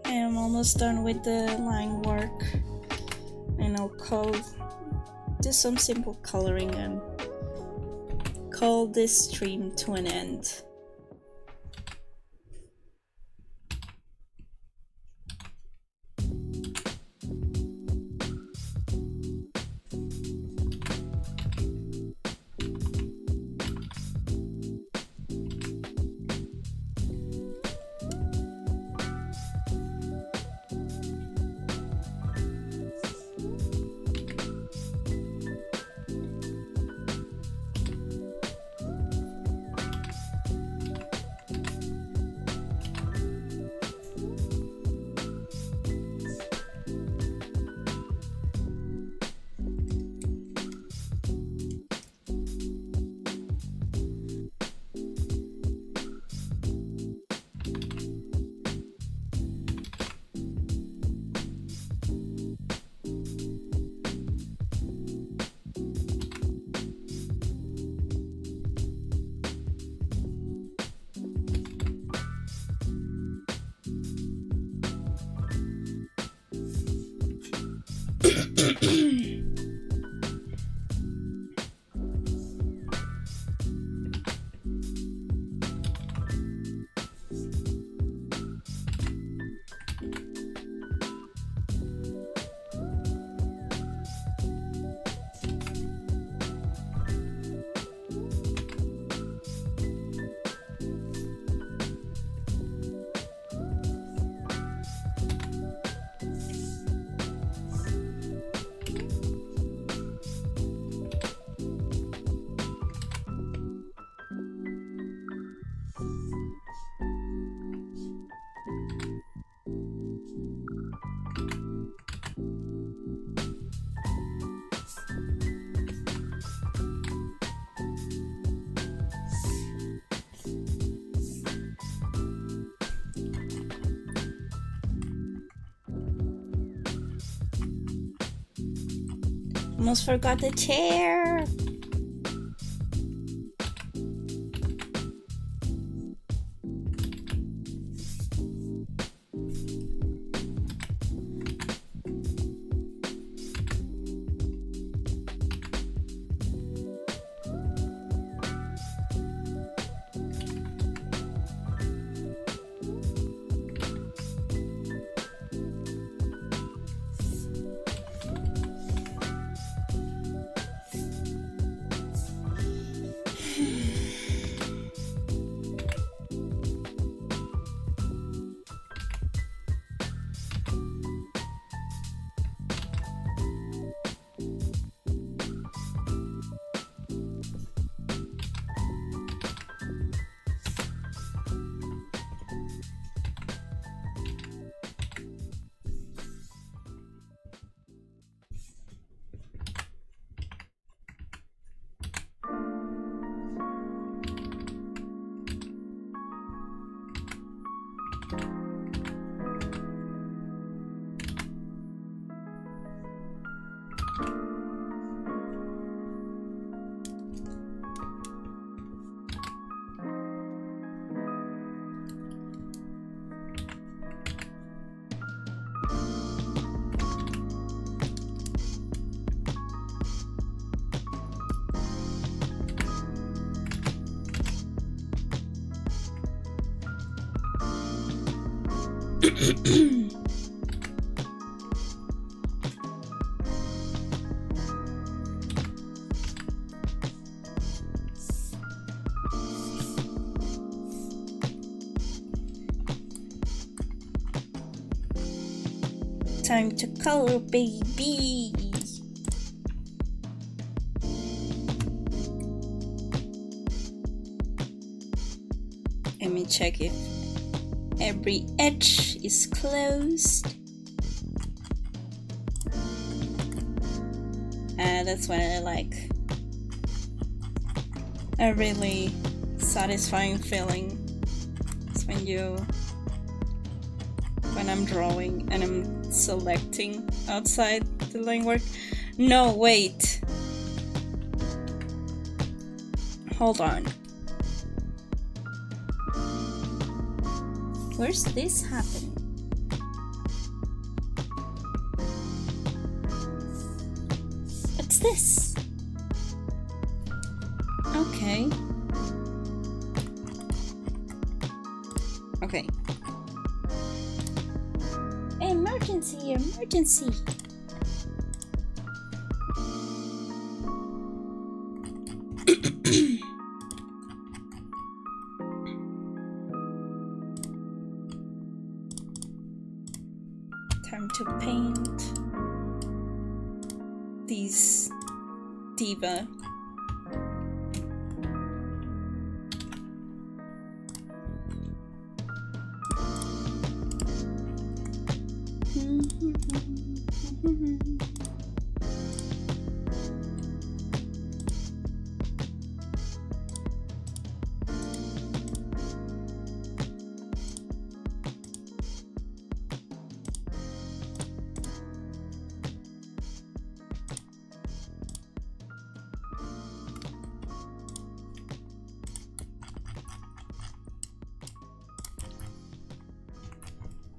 I'm almost done with the line work, and I'll do some simple coloring and call this stream to an end. Almost forgot the chair. Time to color, baby. Let me check if every edge is closed. That's what I like. A really satisfying feeling is when I'm drawing and I'm selecting outside the line work. No, wait. Hold on. Where's this happening? What's this? Okay. Okay. Emergency! Emergency! Time to paint these diva.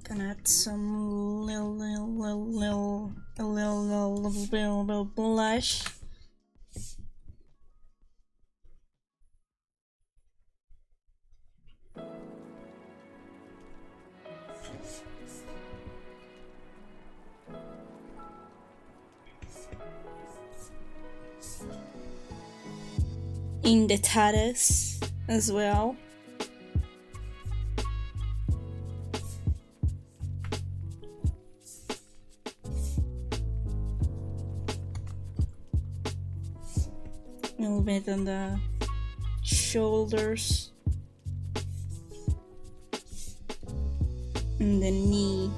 Gonna add some little blush. In the tattoos as well. A little bit on the shoulders and the knee.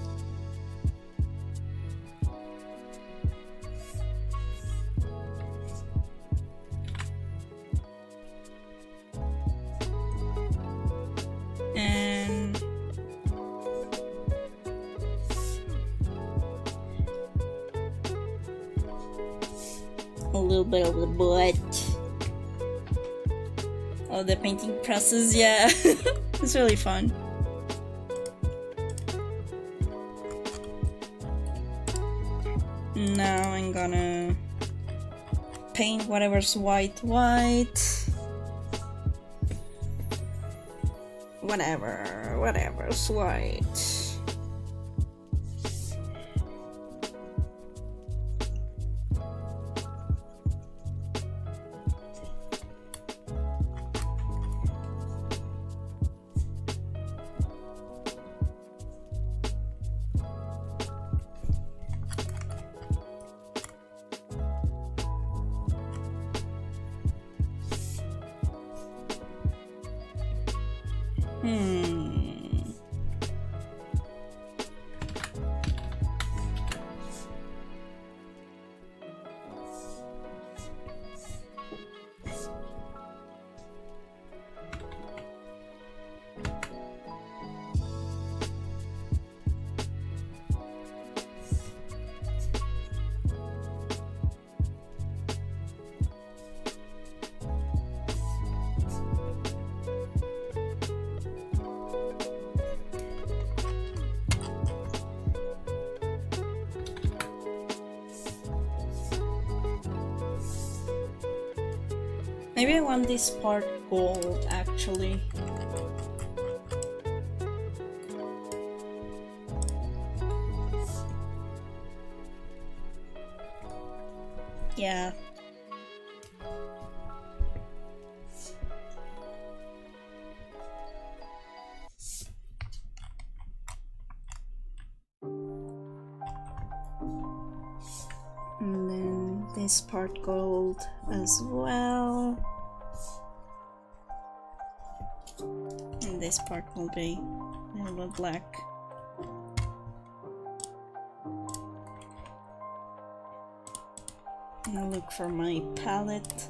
And a little bit of the butt. Oh, the painting process, yeah. It's really fun. Now I'm gonna paint whatever's white. Whatever's white. Maybe I want this part gold, actually. Yeah. And then this part gold as well. And this part will be a little bit black. And I'll look for my palette.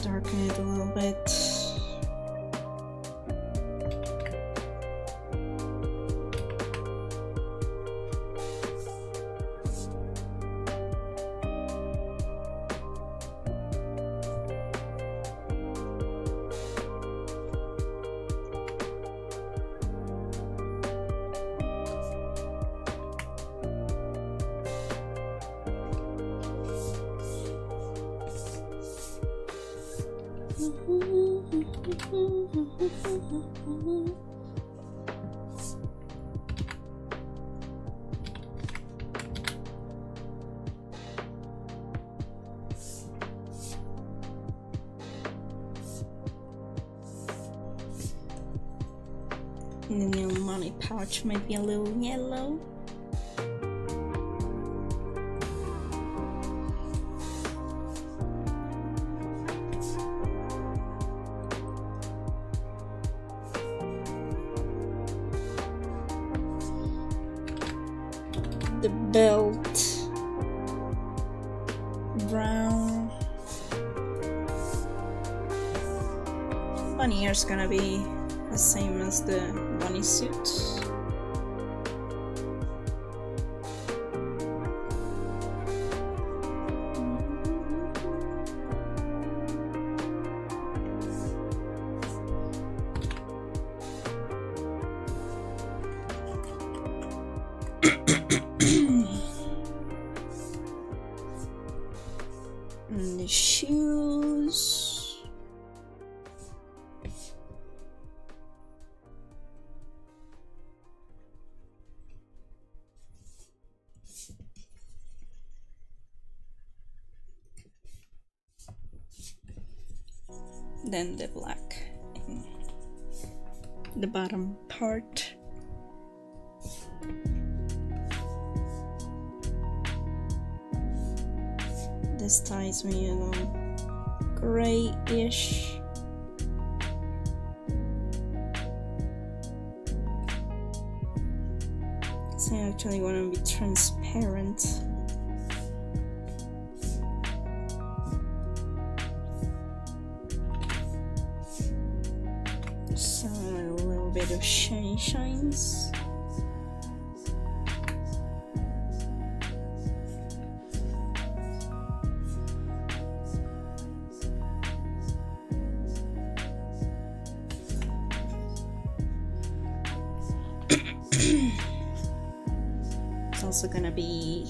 Darken it a little bit. And the new money pouch might be a little yellow. The belt brown. Bunny ear's gonna be the same as the bunny suit. And the shoes. Then the black in the bottom part. This ties me a little grayish. So I actually want to be transparent. So a little bit of shines. It's also gonna be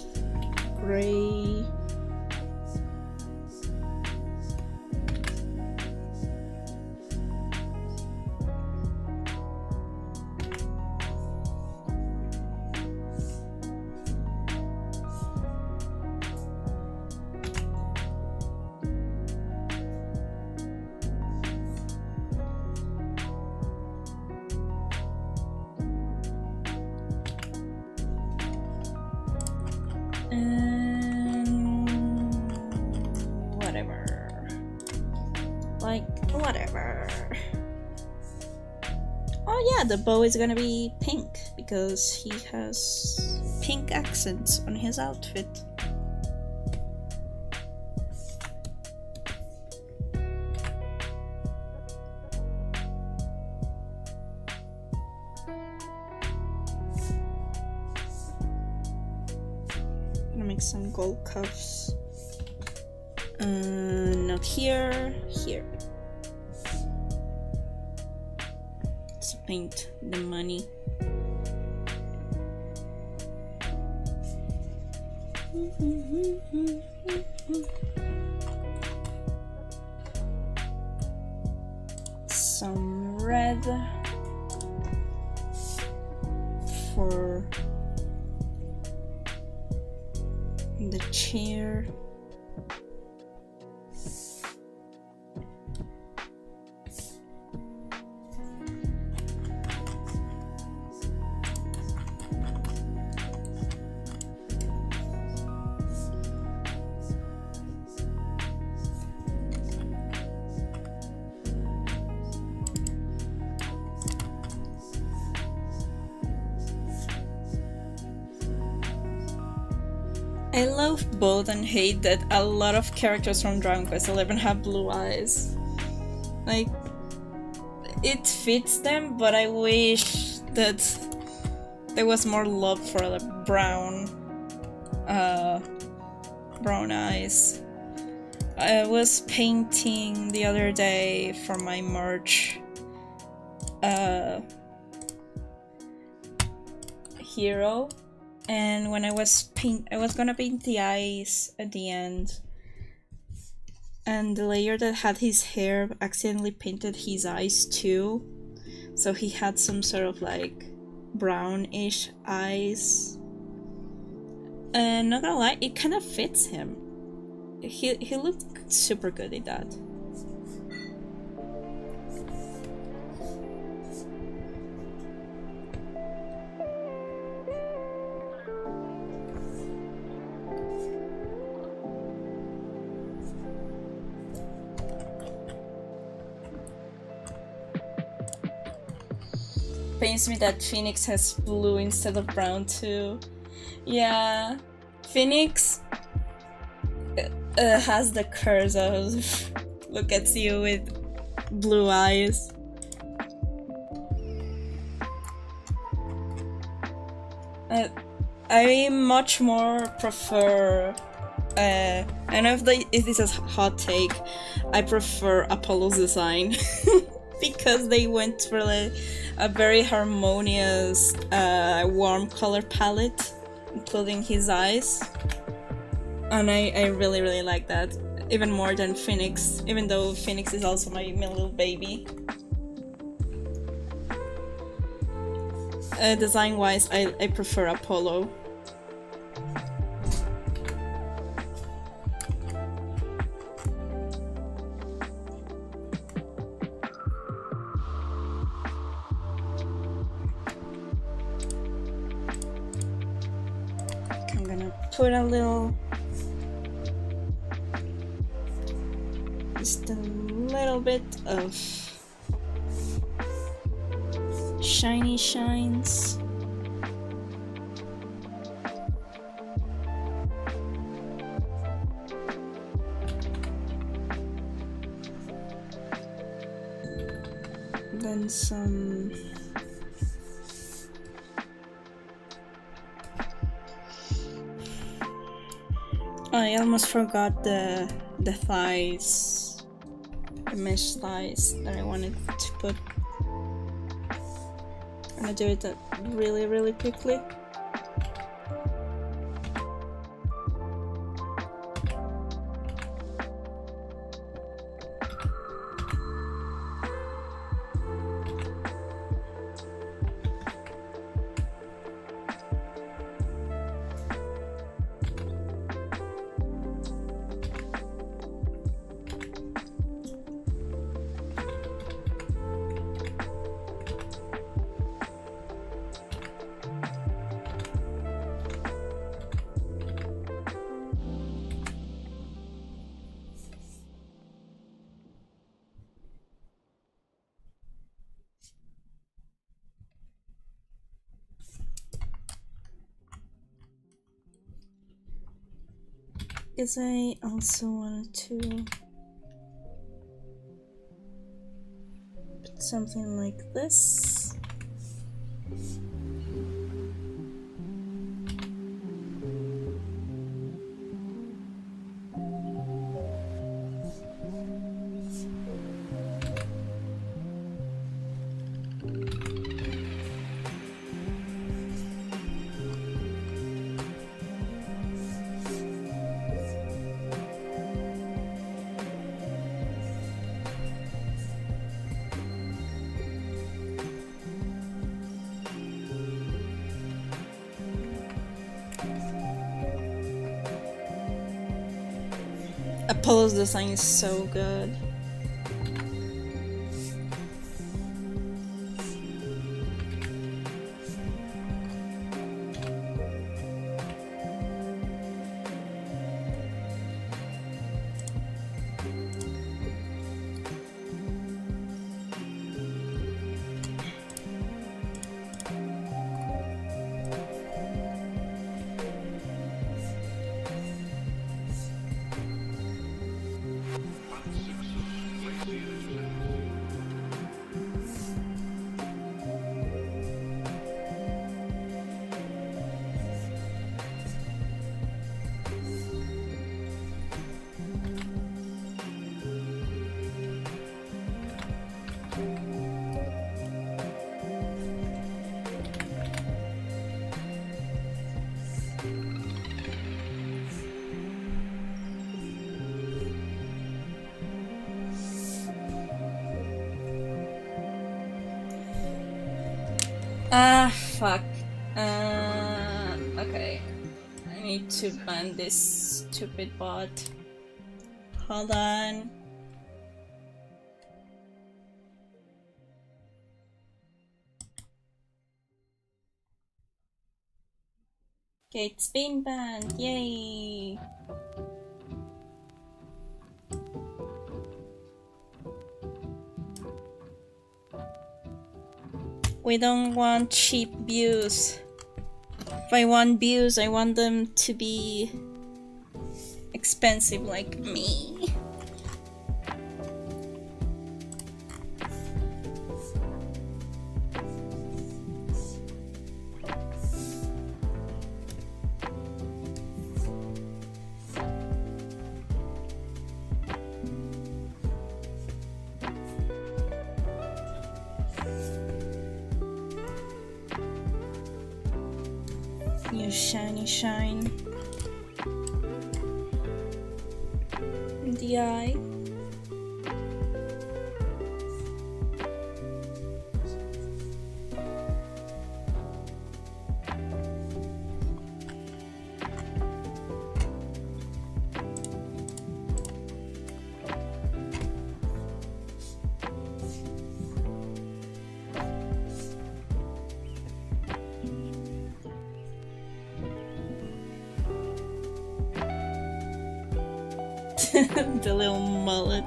gray. Whatever. Oh yeah, the bow is gonna be pink because he has pink accents on his outfit. Gonna make some gold cuffs. Not here, here. Let's paint the money. Some red for the chair. I love both and hate that a lot of characters from Dragon Quest XI have blue eyes. Like, it fits them, but I wish that there was more love for the brown eyes. I was painting the other day for my merch hero. And when I was gonna paint the eyes at the end, and the layer that had his hair accidentally painted his eyes too, so he had some sort of like brownish eyes. And not gonna lie, it kind of fits him. He looked super good in that. Pains me that Phoenix has blue instead of brown too. Yeah, Phoenix has the curse of look at you with blue eyes. I much more prefer. I don't know if this is a hot take. I prefer Apollo's design because they went for like a very harmonious, warm color palette, including his eyes, and I really really like that, even more than Phoenix, even though Phoenix is also my little baby. Design wise, I prefer Apollo. Put a little, just a little bit of shiny shines. Then some I almost forgot the thighs, the mesh thighs that I wanted to put. I'm gonna do it really, really quickly. Because I also wanted to put something like this. Apollo's design is so good. Fuck. Okay. I need to ban this stupid bot. Hold on. Okay, it's been banned. Yay! We don't want cheap views. If I want views, I want them to be expensive like me. You shiny shine in the eye. The little mullet.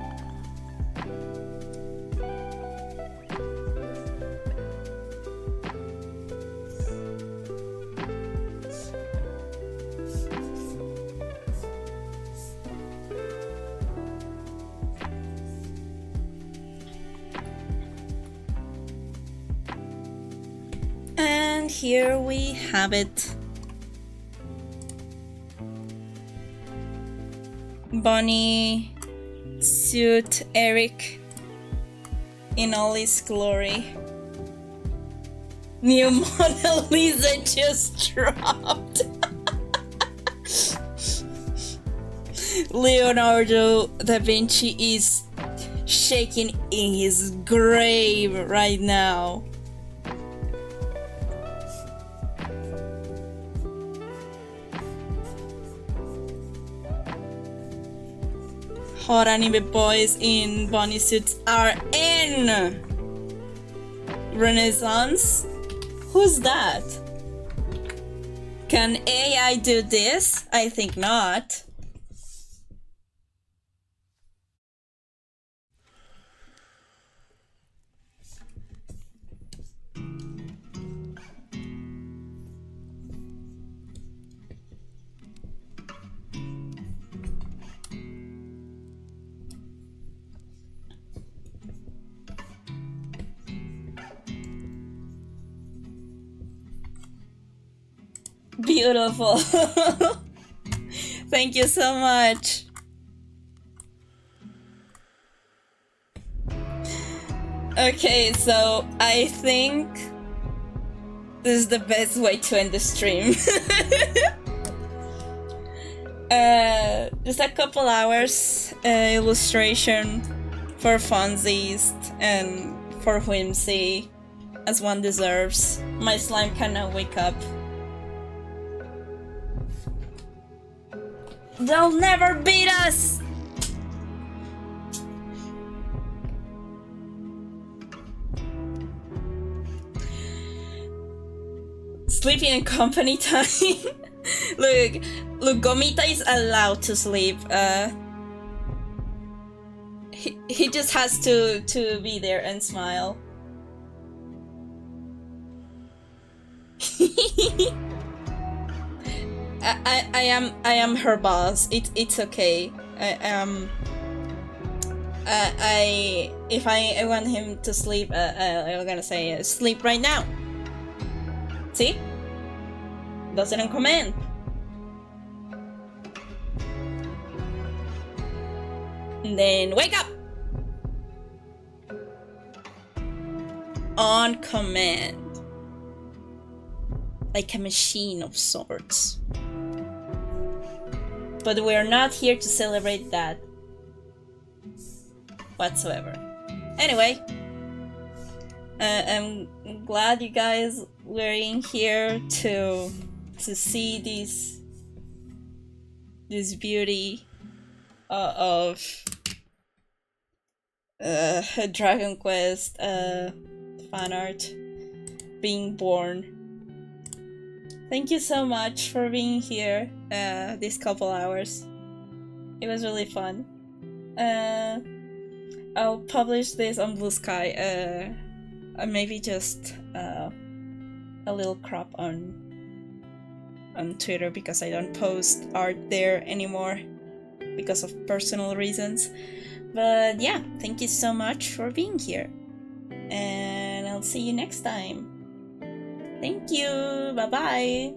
And here we have it. Bunny suit Erik in all his glory. New Mona Lisa just dropped. Leonardo da Vinci is shaking in his grave right now. Hot anime boys in bunny suits are in! Renaissance? Who's that? Can AI do this? I think not. Beautiful. Thank you so much. Okay, so I think this is the best way to end the stream. Just a couple hours illustration for funsies and for whimsy, as one deserves. My slime cannot wake up. They'll never beat us! Sleeping in company time. Look, Gomita is allowed to sleep. He just has to be there and smile. I am her boss. It's okay. If I want him to sleep, I'm gonna say sleep right now. See? Doesn't command. And then wake up! On command. Like a machine of sorts. But we're not here to celebrate that whatsoever. Anyway, I'm glad you guys were in here to see this beauty of Dragon Quest fan art being born. Thank you so much for being here these couple hours. It was really fun. I'll publish this on Blue Sky. Maybe just a little crop on Twitter, because I don't post art there anymore because of personal reasons. But yeah, thank you so much for being here, and I'll see you next time. Thank you. Bye bye.